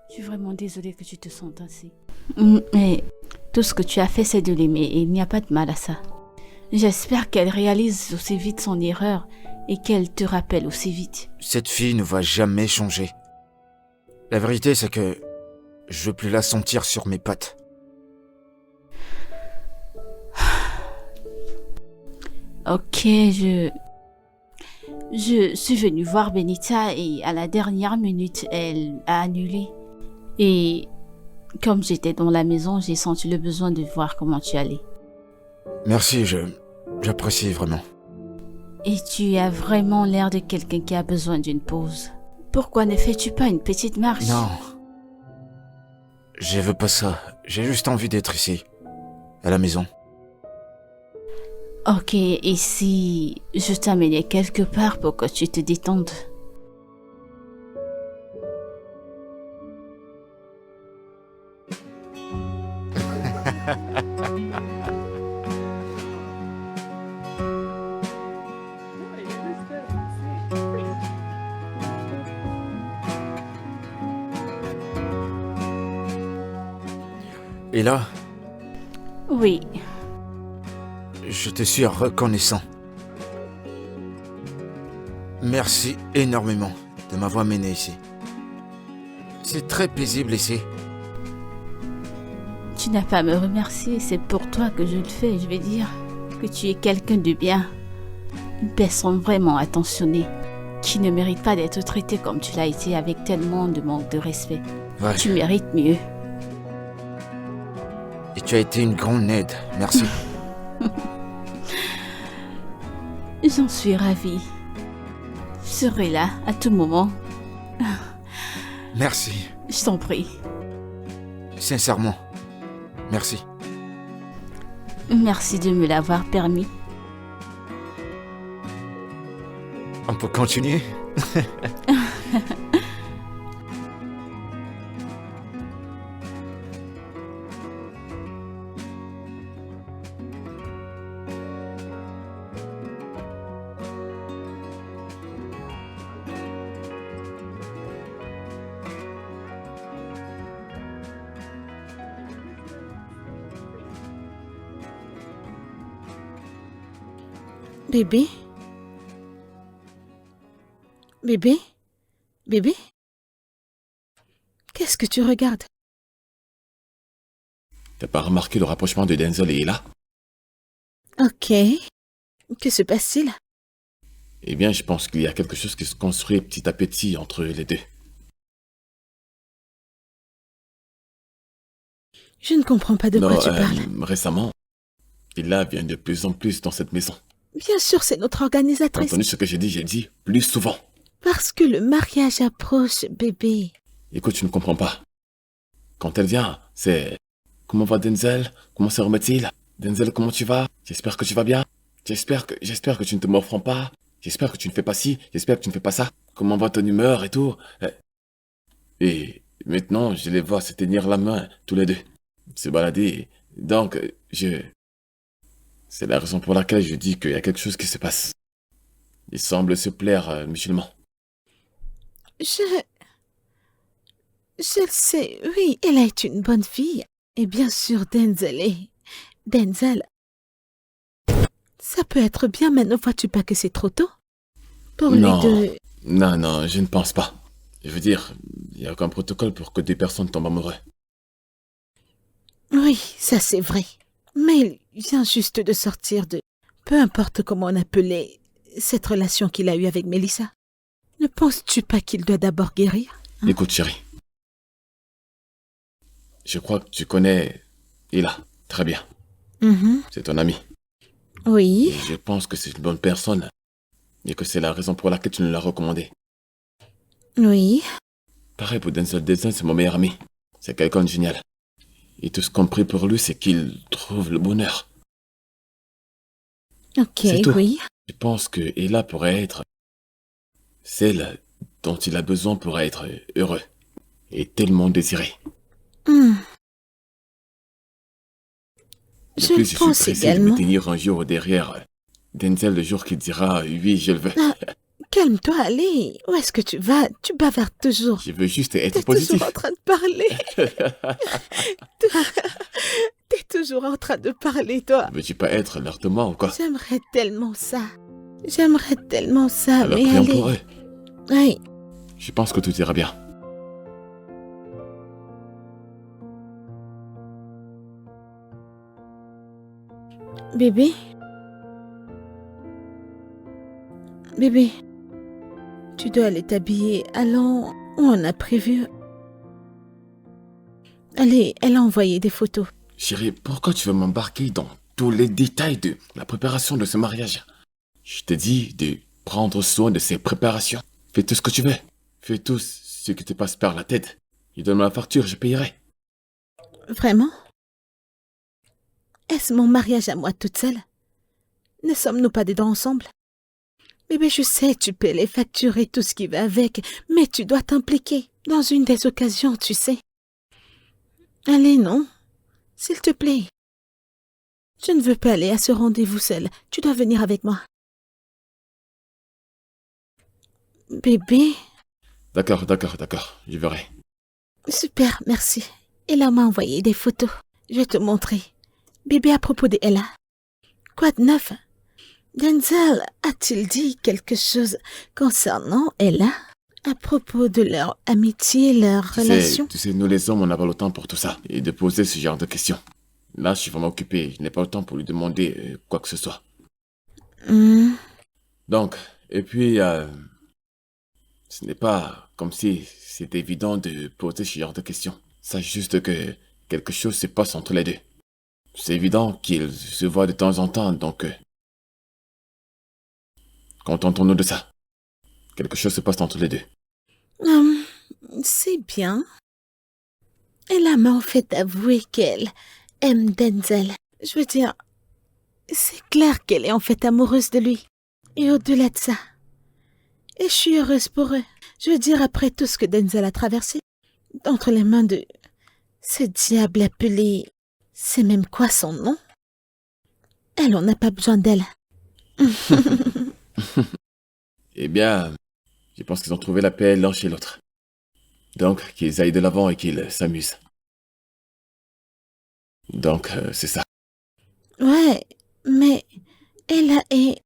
Je suis vraiment désolée que tu te sentes ainsi. Mais tout ce que tu as fait, c'est de l'aimer et il n'y a pas de mal à ça. J'espère qu'elle réalise aussi vite son erreur et qu'elle te rappelle aussi vite. Cette fille ne va jamais changer. La vérité, c'est que je veux plus la sentir sur mes pattes. Ok, je suis venue voir Benita et à la dernière minute, elle a annulé. Et comme j'étais dans la maison, j'ai senti le besoin de voir comment tu allais. Merci, j'apprécie vraiment. Et tu as vraiment l'air de quelqu'un qui a besoin d'une pause. Pourquoi ne fais-tu pas une petite marche? Non. Je veux pas ça. J'ai juste envie d'être ici. À la maison. Ok, et si je t'amenais quelque part pour que tu te détendes? Et là, Oui, je te suis reconnaissant. Merci énormément de m'avoir mené ici. C'est très paisible ici. tu n'as pas à me remercier, c'est pour toi que je le fais, je vais dire que tu es quelqu'un de bien. Une personne vraiment attentionnée, qui ne mérite pas d'être traitée comme tu l'as été avec tellement de manque de respect. Ouais. Tu mérites mieux. Et tu as été une grande aide. Merci. J'en suis ravie. Je serai là à tout moment. Merci. Je t'en prie. Sincèrement. Merci. Merci de me l'avoir permis. On peut continuer? Bébé? Bébé? Bébé? Qu'est-ce que tu regardes? T'as pas remarqué le rapprochement de Denzel et Ella? Ok. Que se passe-t-il? Eh bien, je pense qu'il y a quelque chose qui se construit petit à petit entre les deux. Je ne comprends pas de quoi tu parles. Récemment, Ella vient de plus en plus dans cette maison. Bien sûr, c'est notre T'as organisatrice. entendu ce que j'ai dit plus souvent. Parce que le mariage approche, bébé. Écoute, tu ne comprends pas. Quand elle vient, c'est... Comment va Denzel? Comment se remet-il? Denzel, comment tu vas? J'espère que tu vas bien. J'espère que tu ne te m'offres pas. J'espère que tu ne fais pas ci. J'espère que tu ne fais pas ça. Comment va ton humeur et tout? Et maintenant, je les vois se tenir la main, tous les deux. Se balader. Donc, c'est la raison pour laquelle je dis qu'il y a quelque chose qui se passe. Il semble se plaire mutuellement. Je le sais, oui, elle est une bonne fille. Et bien sûr, Denzel, ça peut être bien, mais ne vois-tu pas que c'est trop tôt? pour Non, les deux. non, je ne pense pas. Je veux dire, il n'y a aucun protocole pour que deux personnes tombent amoureux. Oui, ça c'est vrai. Mais il vient juste de sortir de... Peu importe comment on appelait cette relation qu'il a eue avec Mélissa. Ne penses-tu pas qu'il doit d'abord guérir? Écoute, chérie. Je crois que tu connais Ila. Très bien. Mhm. C'est ton ami. Oui, Et je pense que c'est une bonne personne. Et que c'est la raison pour laquelle tu nous l'as recommandé. oui. Pareil pour Denzel. Denzel, c'est mon meilleur ami. C'est quelqu'un de génial. Et tout ce qu'on prie pour lui, c'est qu'il trouve le bonheur. Ok, C'est tout. oui. Je pense que Ella pourrait être celle dont il a besoin pour être heureux. Et tellement désiré. Hmm. De Je plus, le je suis pense pressé de me également. tenir un jour derrière Denzel le jour qu'il dira oui, je le veux. Ah, calme-toi, allez. Où est-ce que tu vas? Tu bavardes toujours. Je veux juste être T'es positif. toujours en train de parler. T'es toujours en train de parler, toi. Veux-tu pas être l'heure de moi ou quoi? J'aimerais tellement ça. J'aimerais tellement ça, Alors mais prions allez. pour eux. Oui. Je pense que tout ira bien. Bébé? Bébé, tu dois aller t'habiller. Allons où on a prévu. Allez, elle a envoyé des photos. Chérie, pourquoi tu veux m'embarquer dans tous les détails de la préparation de ce mariage? Je te dis de prendre soin de ces préparations. Fais tout ce que tu veux. Fais tout ce qui te passe par la tête. Et donne-moi la facture, je payerai. Vraiment? Est-ce mon mariage à moi toute seule? Ne sommes-nous pas des dents ensemble? Bébé, je sais, tu paies les factures et tout ce qui va avec, mais tu dois t'impliquer dans une des occasions, tu sais. Allez, non? S'il te plaît. Je ne veux pas aller à ce rendez-vous seule. Tu dois venir avec moi. Bébé? D'accord. Je verrai. Super, merci. Ella m'a envoyé des photos. Je vais te montrer. Bébé, à propos de Ella. Quoi de neuf? Denzel a-t-il dit quelque chose concernant Ella? À propos de leur amitié, leur relation? Tu sais, nous les hommes, on n'a pas le temps pour tout ça. Et de poser ce genre de questions. Là, je suis vraiment occupé. Je n'ai pas le temps pour lui demander quoi que ce soit. Hmm. Donc, et puis, ce n'est pas comme si c'était évident de poser ce genre de questions. Sache juste que quelque chose se passe entre les deux. C'est évident qu'ils se voient de temps en temps, donc... contentons-nous de ça. Quelque chose se passe entre les deux. Hum, c'est bien. Ella m'a en fait avoué qu'elle aime Denzel. Je veux dire, c'est clair qu'elle est en fait amoureuse de lui. Et au-delà de ça, et je suis heureuse pour eux. Je veux dire, après tout ce que Denzel a traversé, entre les mains de ce diable appelé... C'est même quoi son nom? Elle, on n'a pas besoin d'elle. Eh bien, je pense qu'ils ont trouvé la paix l'un chez l'autre. Donc, qu'ils aillent de l'avant et qu'ils s'amusent. Donc, c'est ça. Ouais, mais Ella est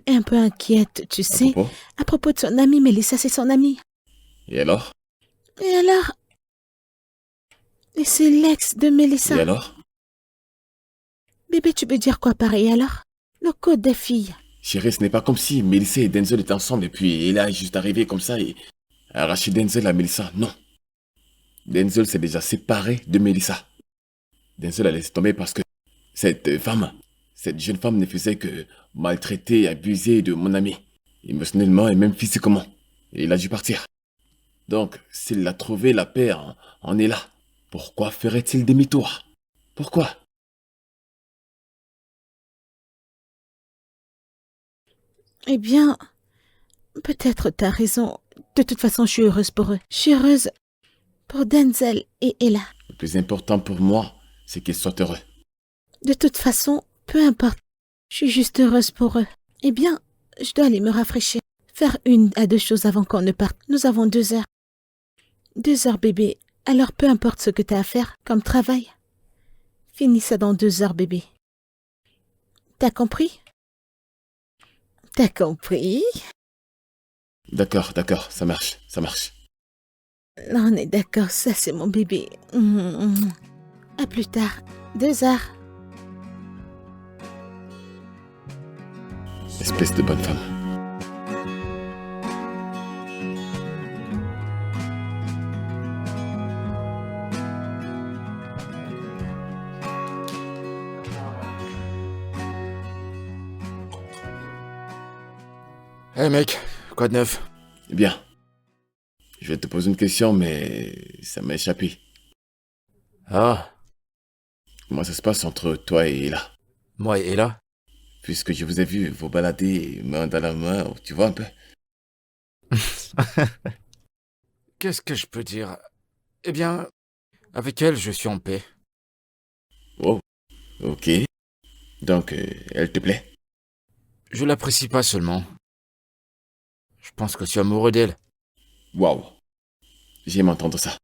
un peu inquiète, tu À sais, propos. à propos de son amie Mélissa, c'est son amie. Et alors? Et alors? Et c'est l'ex de Mélissa. Et alors? Bébé, tu veux dire quoi pareil alors? Le code des filles. Chérie, ce n'est pas comme si Mélissa et Denzel étaient ensemble et puis Ella est juste arrivée comme ça et a arraché Denzel à Mélissa. Non. Denzel s'est déjà séparé de Mélissa. Denzel a laissé tomber parce que cette jeune femme ne faisait que maltraiter et abuser de mon ami, émotionnellement et même physiquement. Et il a dû partir. Donc, s'il a trouvé la paix en Ella, pourquoi ferait-il demi-tour? Pourquoi? Eh bien, peut-être t'as raison. De toute façon, je suis heureuse pour eux. Je suis heureuse pour Denzel et Ella. Le plus important pour moi, c'est qu'ils soient heureux. De toute façon, peu importe. Je suis juste heureuse pour eux. Eh bien, je dois aller me rafraîchir. Faire 1 à 2 choses avant qu'on ne parte. Nous avons 2 heures. 2 heures, bébé. Alors peu importe ce que t'as à faire comme travail. Finis ça dans 2 heures, bébé. T'as compris? T'as compris? D'accord, d'accord, ça marche, ça marche. On est d'accord, ça c'est mon bébé. À plus tard. 2 heures. Espèce de bonne femme. Hé mec, quoi de neuf? Eh bien, je vais te poser une question, mais ça m'a échappé. Ah, Comment ça se passe entre toi et Ella? moi et Ella? Puisque je vous ai vu vous balader main dans la main, tu vois un peu? Qu'est-ce que je peux dire? Eh bien, avec elle, je suis en paix. Wow, ok. Donc, elle te plaît? Je l'apprécie pas seulement. Je pense que je suis amoureux d'elle. Waouh, j'aime entendre ça.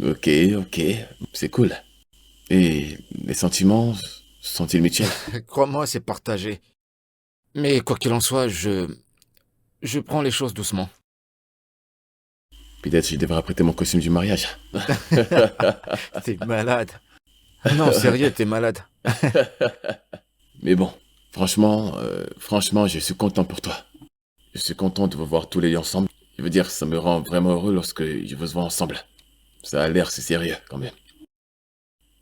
Ok, ok, c'est cool. Et les sentiments sont-ils mutuels? Crois-moi, c'est partagé. Mais quoi qu'il en soit, je prends les choses doucement. Peut-être je devrais prêter mon costume du mariage. T'es malade. Non, sérieux, t'es malade. Mais bon, franchement, je suis content pour toi. Je suis content de vous voir tous les deux ensemble. Je veux dire, ça me rend vraiment heureux lorsque je vous vois ensemble. Ça a l'air, c'est sérieux, quand même.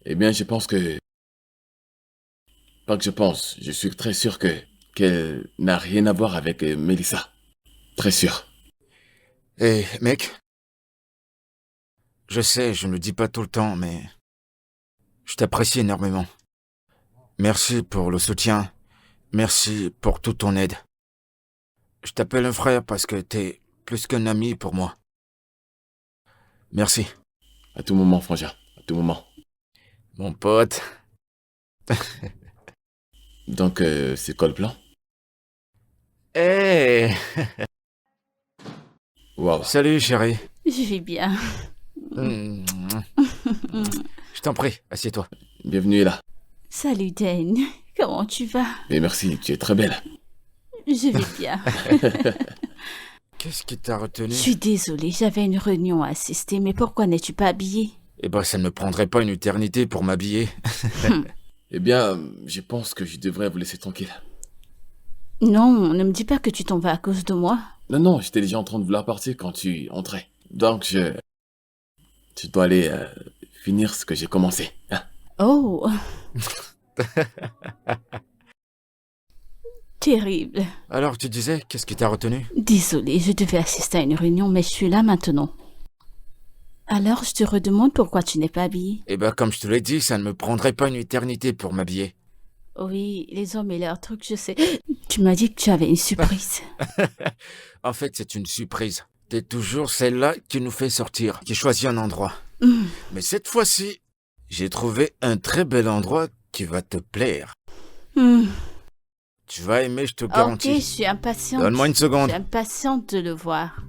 Eh bien, je pense que... Pas que je pense, je suis très sûr qu'elle n'a rien à voir avec Mélissa. Très sûr. Hé, mec. Je sais, je ne le dis pas tout le temps, mais... Je t'apprécie énormément. Merci pour le soutien. Merci pour toute ton aide. Je t'appelle un frère parce que t'es plus qu'un ami pour moi. Merci. À tout moment, frangin. À tout moment. Mon pote. Donc, c'est quoi le plan? Hé. Waouh. Salut, chérie. Je vais bien. Je t'en prie, assieds-toi. Bienvenue là. Salut Dan, comment tu vas? Et merci, tu es très belle. Je vais bien. Qu'est-ce qui t'a retenu? Je suis désolée, j'avais une réunion à assister, mais pourquoi n'es-tu pas habillée? Eh ben, ça ne me prendrait pas une éternité pour m'habiller. Eh bien, je pense que je devrais vous laisser tranquille. Non, ne me dis pas que tu t'en vas à cause de moi. Non, j'étais déjà en train de vouloir partir quand tu entrais. Donc, je dois aller finir ce que j'ai commencé. Hein. Oh. Terrible. Alors, tu disais, qu'est-ce qui t'a retenu? Désolée, je devais assister à une réunion, mais je suis là maintenant. Alors, je te redemande pourquoi tu n'es pas habillée. Eh ben, comme je te l'ai dit, ça ne me prendrait pas une éternité pour m'habiller. Oui, les hommes et leurs trucs, je sais. Tu m'as dit que tu avais une surprise. En fait, c'est une surprise. T'es toujours celle-là qui nous fait sortir, qui choisit un endroit. Mais cette fois-ci, j'ai trouvé un très bel endroit qui va te plaire. Tu vas aimer, je te garantis. Ok, je suis impatiente. Donne-moi une seconde. Je suis impatiente de le voir.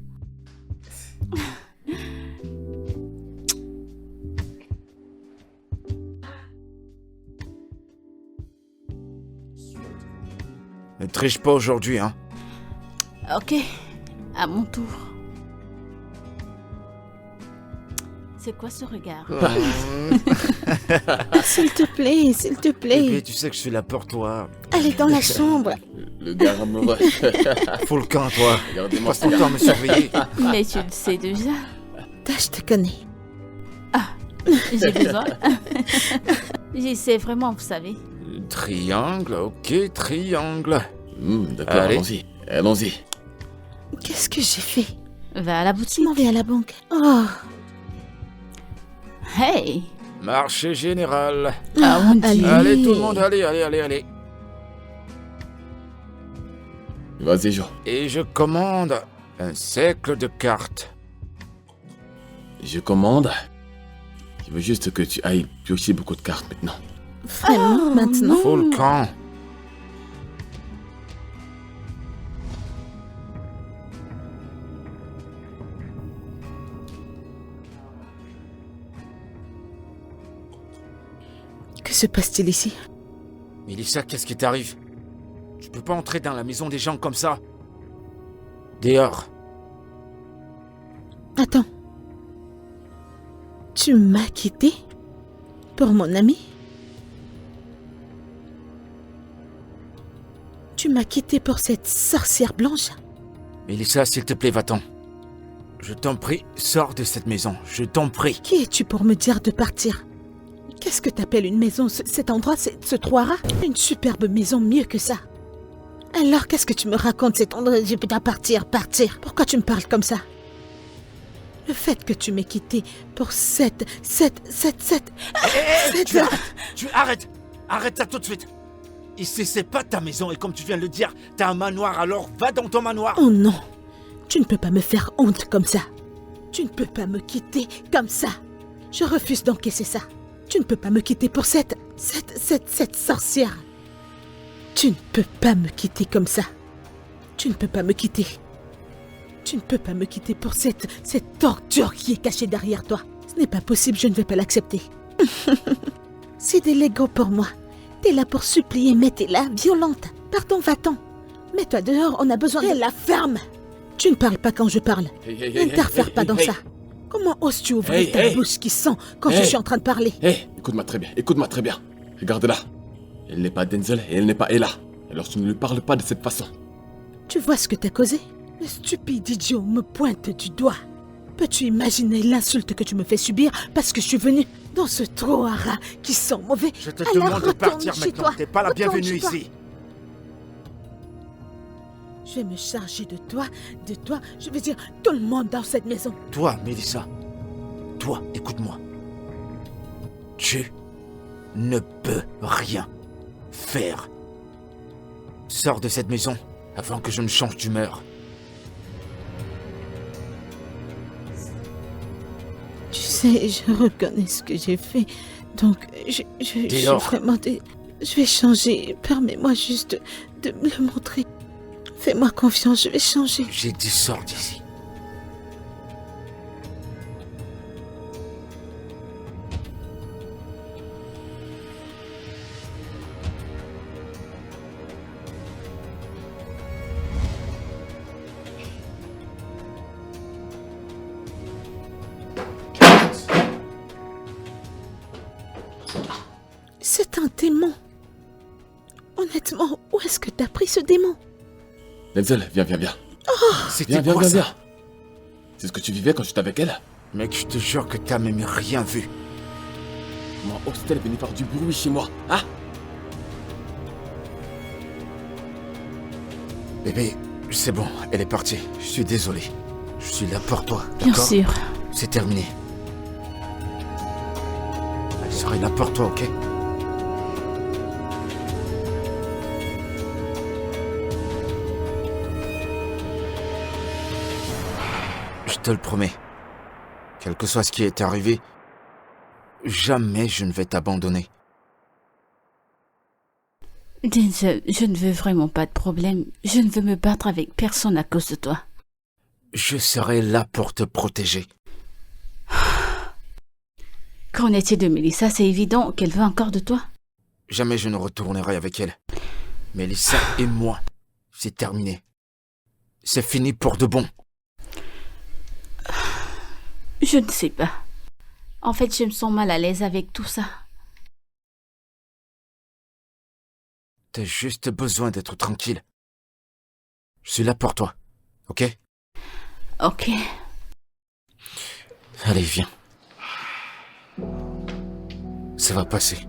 Ne triche pas aujourd'hui, hein. Ok, à mon tour. C'est quoi ce regard? S'il te plaît, s'il te Bébé, plaît. tu sais que je suis là pour toi. Elle est dans la chambre. Le gars amoureux. Faut le camp, toi. Regardez-moi Passe ton temps à me surveiller. Mais tu le sais déjà. Je te connais. J'ai besoin. J'essaie vraiment, vous savez. Triangle, ok, triangle. D'accord, Allez. allons-y. Qu'est-ce que j'ai fait? Va à la Je boutique. m'en vais à la banque. Oh, Hey! Marché général. Ah mon allez. Dieu. Allez, tout le monde, allez. Vas-y, Jo. Et je commande un cercle de cartes. Je commande. Je veux juste que tu ailles piocher beaucoup de cartes maintenant. Vraiment, maintenant? Faut le camp. Que se passe-t-il ici? Mélissa, qu'est-ce qui t'arrive? Tu peux pas entrer dans la maison des gens comme ça. Dehors. Attends. Tu m'as quitté pour mon ami? Tu m'as quitté pour cette sorcière blanche? Mélissa, s'il te plaît, va-t'en. Je t'en prie, sors de cette maison. Je t'en prie. Qui es-tu pour me dire de partir? Qu'est-ce que t'appelles une maison? Cet endroit, ce trou à rats? Une superbe maison mieux que ça. Alors, qu'est-ce que tu me racontes cet endroit? Je peux pas partir. Pourquoi tu me parles comme ça? Le fait que tu m'aies quitté pour Tu arrêtes. Arrête ça tout de suite. Ici, c'est pas ta maison et comme tu viens de le dire, t'as un manoir, alors va dans ton manoir. Oh non, tu ne peux pas me faire honte comme ça. Tu ne peux pas me quitter comme ça. Je refuse d'encaisser ça. Tu ne peux pas me quitter pour cette sorcière. Tu ne peux pas me quitter comme ça. Tu ne peux pas me quitter. Tu ne peux pas me quitter pour cette torture qui est cachée derrière toi. Ce n'est pas possible, je ne vais pas l'accepter. C'est des Legos pour moi. T'es là pour supplier, mais t'es là, violente. Pardon, va-t'en. Mets-toi dehors, on a besoin de la ferme. Tu ne parles pas quand je parle. N'interfère pas dans ça. Comment oses-tu ouvrir ta bouche qui sent quand je suis en train de parler? Écoute-moi très bien. Regarde-la. Elle n'est pas Denzel et elle n'est pas Ella. Alors tu ne lui parles pas de cette façon. Tu vois ce que t'as causé? Le stupide idiot me pointe du doigt. Peux-tu imaginer l'insulte que tu me fais subir parce que je suis venue dans ce trou à rats qui sent mauvais? Je te Alors demande de partir retourne chez maintenant. toi. T'es pas la Retourne bienvenue chez toi. ici. Je vais me charger de toi, je veux dire tout le monde dans cette maison. Toi, Mélissa. Toi, écoute-moi. Tu ne peux rien faire. Sors de cette maison avant que je ne change d'humeur. Tu sais, je reconnais ce que j'ai fait, donc je suis vraiment... Je vais changer, permets-moi juste de me le montrer. Fais-moi confiance, je vais changer. J'ai dit sors d'ici. C'est un démon. Honnêtement, où est-ce que t'as pris ce démon? Denzel, viens. C'était Viens. quoi ça? C'est ce que tu vivais quand j'étais avec elle? Mec, je te jure que t'as même rien vu. Comment ose-t-elle venir faire du bruit chez moi? Hein? Bébé, c'est bon, elle est partie. Je suis désolé. Je suis là pour toi, Bien d'accord? sûr. C'est terminé. Elle serait là pour toi, ok? Je te le promets. Quel que soit ce qui est arrivé, jamais je ne vais t'abandonner. Denzel, je ne veux vraiment pas de problème. Je ne veux me battre avec personne à cause de toi. Je serai là pour te protéger. Qu'en est-il de Mélissa? C'est évident qu'elle veut encore de toi. Jamais je ne retournerai avec elle. Mélissa et moi, c'est terminé. C'est fini pour de bon. Je ne sais pas. En fait, je me sens mal à l'aise avec tout ça. T'as juste besoin d'être tranquille. Je suis là pour toi, ok? Ok. Allez, viens. Ça va passer.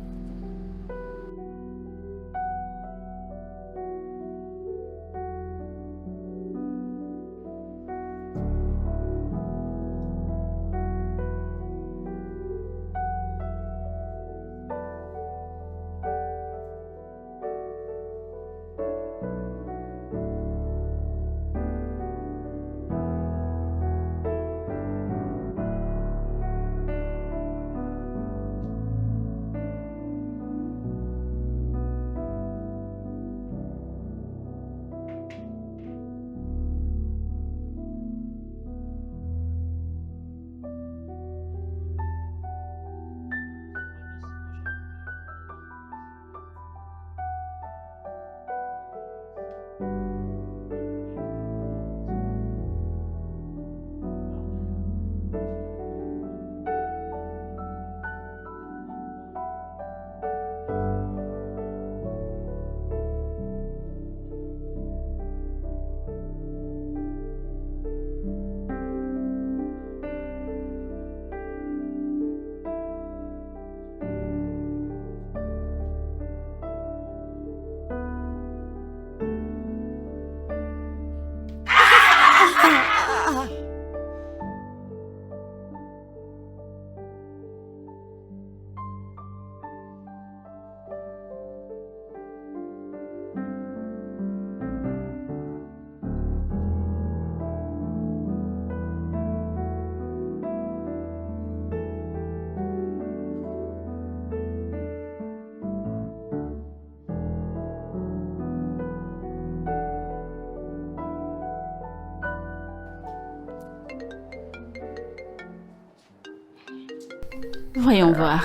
Voyons voir.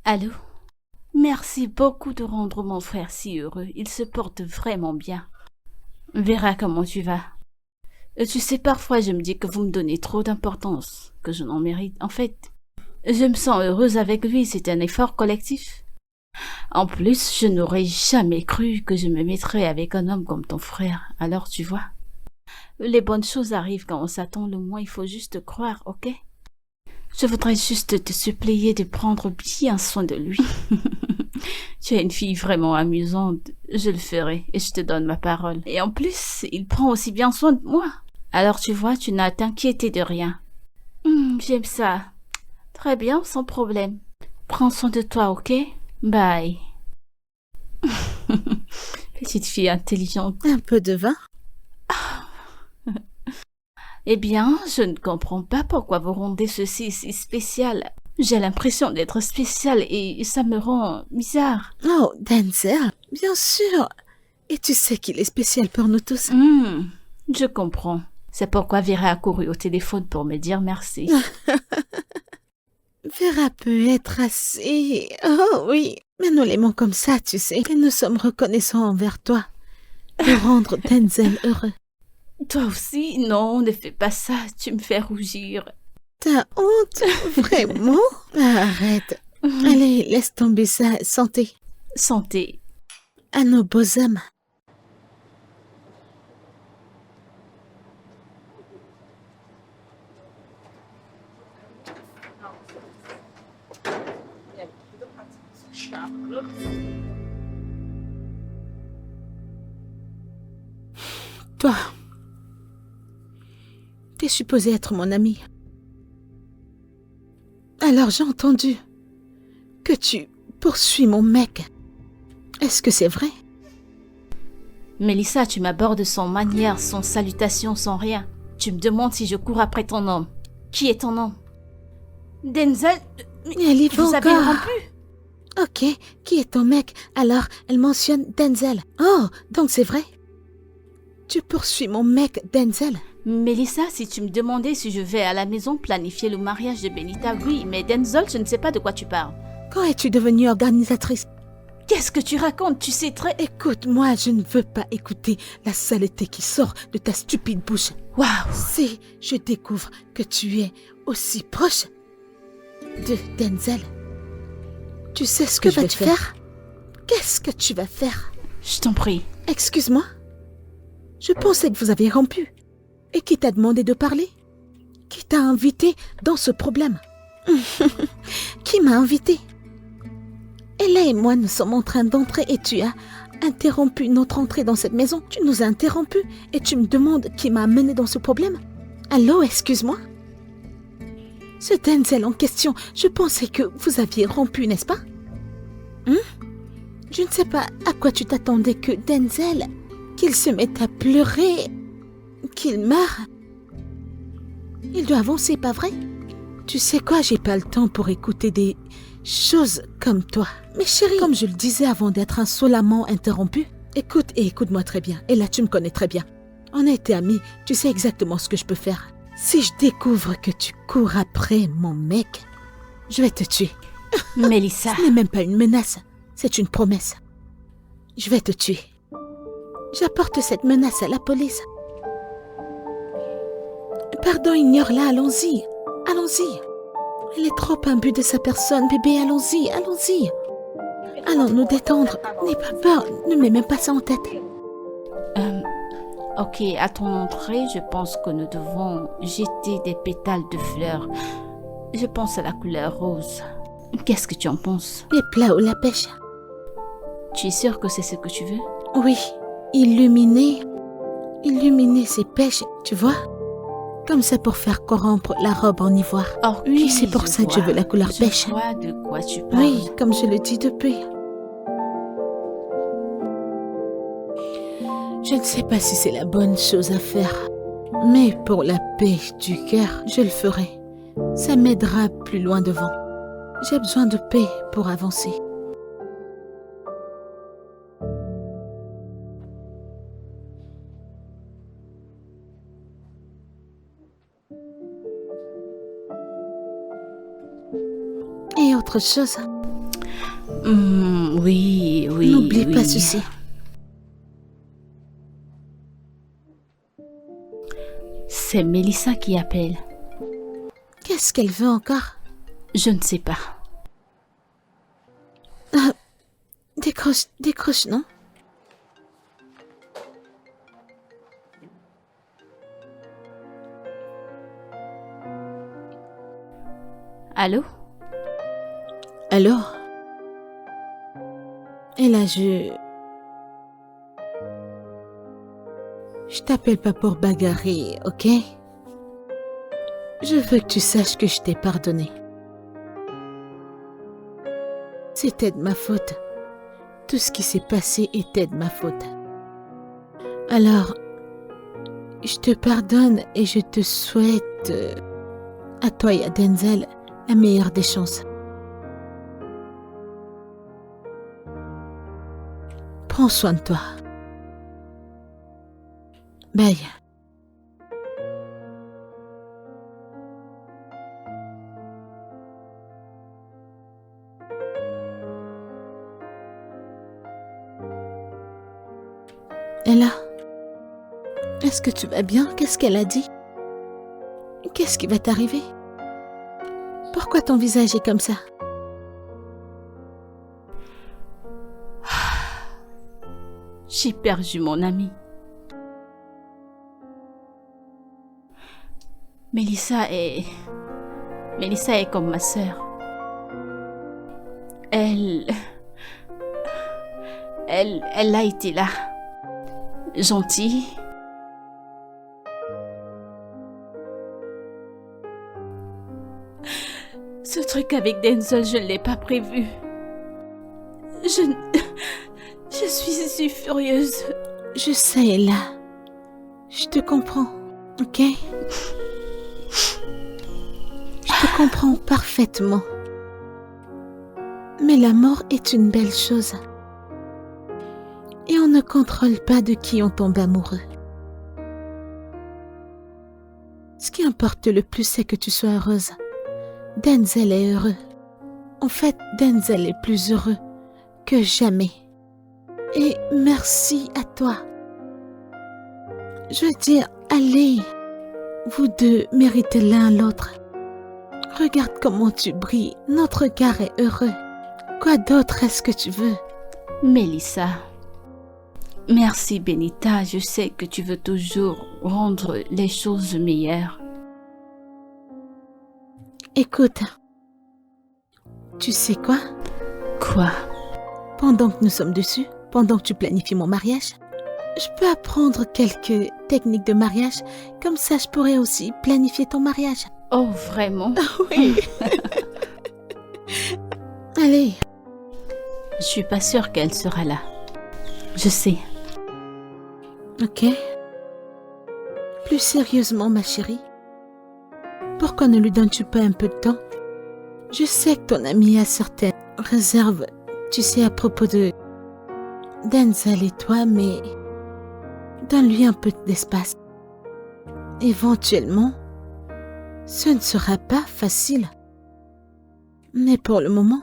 Allô? Merci beaucoup de rendre mon frère si heureux. Il se porte vraiment bien. Verra comment tu vas. Tu sais, parfois je me dis que vous me donnez trop d'importance, que je n'en mérite. En fait, je me sens heureuse avec lui, c'est un effort collectif. En plus, je n'aurais jamais cru que je me mettrais avec un homme comme ton frère. Alors tu vois, les bonnes choses arrivent quand on s'attend le moins, il faut juste croire, ok? Je voudrais juste te supplier de prendre bien soin de lui. Tu es une fille vraiment amusante. Je le ferai et je te donne ma parole. Et en plus, il prend aussi bien soin de moi. Alors tu vois, tu n'as à t'inquiéter de rien. J'aime ça. Très bien, sans problème. Prends soin de toi, ok? Bye. Petite fille intelligente. Un peu de vin? Eh bien, je ne comprends pas pourquoi vous rendez ceci si spécial. J'ai l'impression d'être spéciale et ça me rend bizarre. Oh, Denzel, bien sûr. Et tu sais qu'il est spécial pour nous tous. Je comprends. C'est pourquoi Vera a couru au téléphone pour me dire merci. Vera peut être assez... Oh oui, mais nous l'aimons comme ça, tu sais. Et nous sommes reconnaissants envers toi de rendre Denzel heureux. Toi aussi? Non, ne fais pas ça, tu me fais rougir. T'as honte? Vraiment? Arrête. Allez, laisse tomber ça. Santé. Santé. À nos beaux âmes. Toi, t'es supposé être mon ami. Alors j'ai entendu que tu poursuis mon mec. Est-ce que c'est vrai? Mélissa, tu m'abordes sans manière, sans salutation, sans rien. Tu me demandes si je cours après ton homme. Qui est ton homme? Denzel? Elle y va Vous avez encore. rompu? Ok, qui est ton mec? Alors, elle mentionne Denzel. Oh, donc c'est vrai? Tu poursuis mon mec, Denzel? Mélissa, si tu me demandais si je vais à la maison planifier le mariage de Benita, oui, mais Denzel, je ne sais pas de quoi tu parles. Quand es-tu devenue organisatrice? Qu'est-ce que tu racontes? Tu sais très... Écoute, moi, je ne veux pas écouter la saleté qui sort de ta stupide bouche. Waouh! Si je découvre que tu es aussi proche de Denzel, tu sais ce que je vais vas-tu faire? Qu'est-ce que tu vas faire? Je t'en prie. Excuse-moi. Je pensais que vous aviez rompu. Et qui t'a demandé de parler? Qui t'a invité dans ce problème? Qui m'a invité? Ella et moi, nous sommes en train d'entrer et tu as interrompu notre entrée dans cette maison. Tu nous as interrompus et tu me demandes qui m'a amené dans ce problème? Allô, excuse-moi? Ce Denzel en question, je pensais que vous aviez rompu, n'est-ce pas? Je ne sais pas à quoi tu t'attendais que Denzel, qu'il se mette à pleurer, qu'il meure. Il doit avancer, pas vrai? Tu sais quoi, j'ai pas le temps pour écouter des choses comme toi. Mais chérie, comme je le disais avant d'être insolemment interrompu, écoute et écoute-moi très bien. Et là, tu me connais très bien. On a été amis, tu sais exactement ce que je peux faire. Si je découvre que tu cours après mon mec, je vais te tuer. Mélissa. Ce n'est même pas une menace, c'est une promesse. Je vais te tuer. J'apporte cette menace à la police. Pardon, ignore-la, allons-y. Allons-y. Elle est trop imbue de sa personne, bébé, allons-y, allons-y. Allons nous détendre. N'aie pas peur, ne mets même pas ça en tête. Ok, à ton entrée, je pense que nous devons jeter des pétales de fleurs. Je pense à la couleur rose. Qu'est-ce que tu en penses? Les plats ou la pêche? Tu es sûre que c'est ce que tu veux? Oui, illuminer ces pêches, tu vois? Comme ça pour faire corrompre la robe en ivoire. Ok, Oui, c'est pour ça que je veux la couleur pêche. Je vois de quoi tu parles. Oui, comme je le dis depuis. Je ne sais pas si c'est la bonne chose à faire, mais pour la paix du cœur, je le ferai. Ça m'aidera plus loin devant. J'ai besoin de paix pour avancer. Et autre chose, Oui, oui. n'oublie oui. pas ceci. C'est Mélissa qui appelle. Qu'est-ce qu'elle veut encore? Je ne sais pas. Décroche, décroche, non? Allô? Allô? Et là, je t'appelle pas pour bagarrer, ok? Je veux que tu saches que je t'ai pardonné. C'était de ma faute. Tout ce qui s'est passé était de ma faute. Alors, je te pardonne et je te souhaite, à toi et à Denzel, la meilleure des chances. Prends soin de toi. Bye. Ella, est-ce que tu vas bien? Qu'est-ce qu'elle a dit? Qu'est-ce qui va t'arriver? Pourquoi ton visage est comme ça? J'ai perdu mon amie. Mélissa est comme ma sœur. Elle a été là. Gentille. Ce truc avec Denzel, je ne l'ai pas prévu. Je suis si furieuse. Je sais, Ella. Je te comprends, ok? Je te comprends parfaitement. Mais la mort est une belle chose. Et on ne contrôle pas de qui on tombe amoureux. Ce qui importe le plus, c'est que tu sois heureuse. Denzel est heureux. En fait, Denzel est plus heureux que jamais. Et merci à toi. Je veux dire, allez, vous deux méritez l'un l'autre. Regarde comment tu brilles, notre regard est heureux. Quoi d'autre est-ce que tu veux? Mélissa. Merci Benita, je sais que tu veux toujours rendre les choses meilleures. Écoute, tu sais quoi? Quoi? Pendant que nous sommes dessus, pendant que tu planifies mon mariage, je peux apprendre quelques techniques de mariage, comme ça je pourrais aussi planifier ton mariage. Oh, vraiment? Oui. Allez. Je suis pas sûre qu'elle sera là. Je sais. Ok. Plus sérieusement, ma chérie, pourquoi ne lui donnes-tu pas un peu de temps? Je sais que ton ami a certaines réserves, tu sais, à propos de Denzel et toi, mais donne-lui un peu d'espace. Éventuellement, ce ne sera pas facile. Mais pour le moment,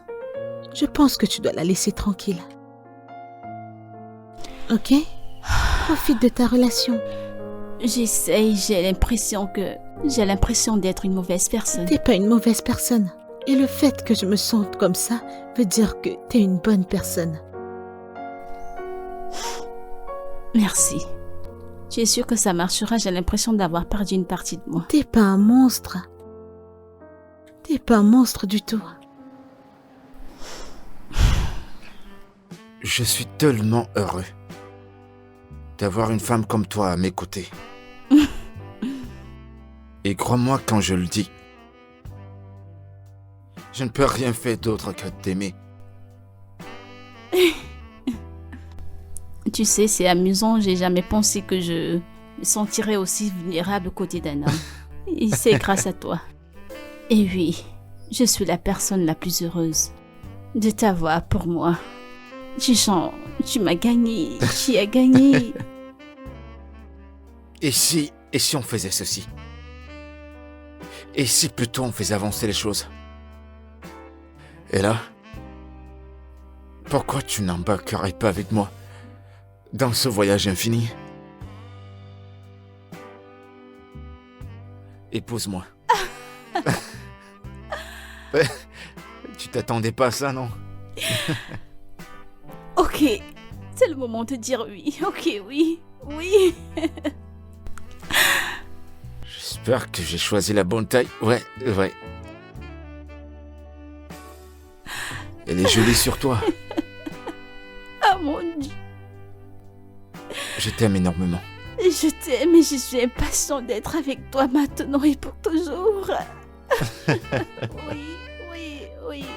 je pense que tu dois la laisser tranquille. Ok? Profite de ta relation. J'essaye, j'ai l'impression d'être une mauvaise personne. T'es pas une mauvaise personne. Et le fait que je me sente comme ça veut dire que t'es une bonne personne. Merci. Tu es sûre que ça marchera? J'ai l'impression d'avoir perdu une partie de moi. T'es pas un monstre. T'es pas un monstre du tout. Je suis tellement heureux d'avoir une femme comme toi à mes côtés. Et crois-moi quand je le dis, je ne peux rien faire d'autre que t'aimer. Tu sais, c'est amusant, j'ai jamais pensé que je me sentirais aussi vulnérable aux côtés d'un homme. Et c'est grâce à toi. Et oui, je suis la personne la plus heureuse de t'avoir pour moi. Tu m'as gagné, tu as gagné. Et si on faisait ceci? Et si plutôt on faisait avancer les choses? Et là, pourquoi tu n'embarquerais pas avec moi dans ce voyage infini? Épouse-moi. Tu t'attendais pas à ça, non? Ok, c'est le moment de dire oui. Ok, oui, oui. J'espère que j'ai choisi la bonne taille. Ouais. Elle est jolie sur toi. Ah mon Dieu. Je t'aime énormément. Je t'aime et je suis impatient d'être avec toi maintenant et pour toujours. Oui.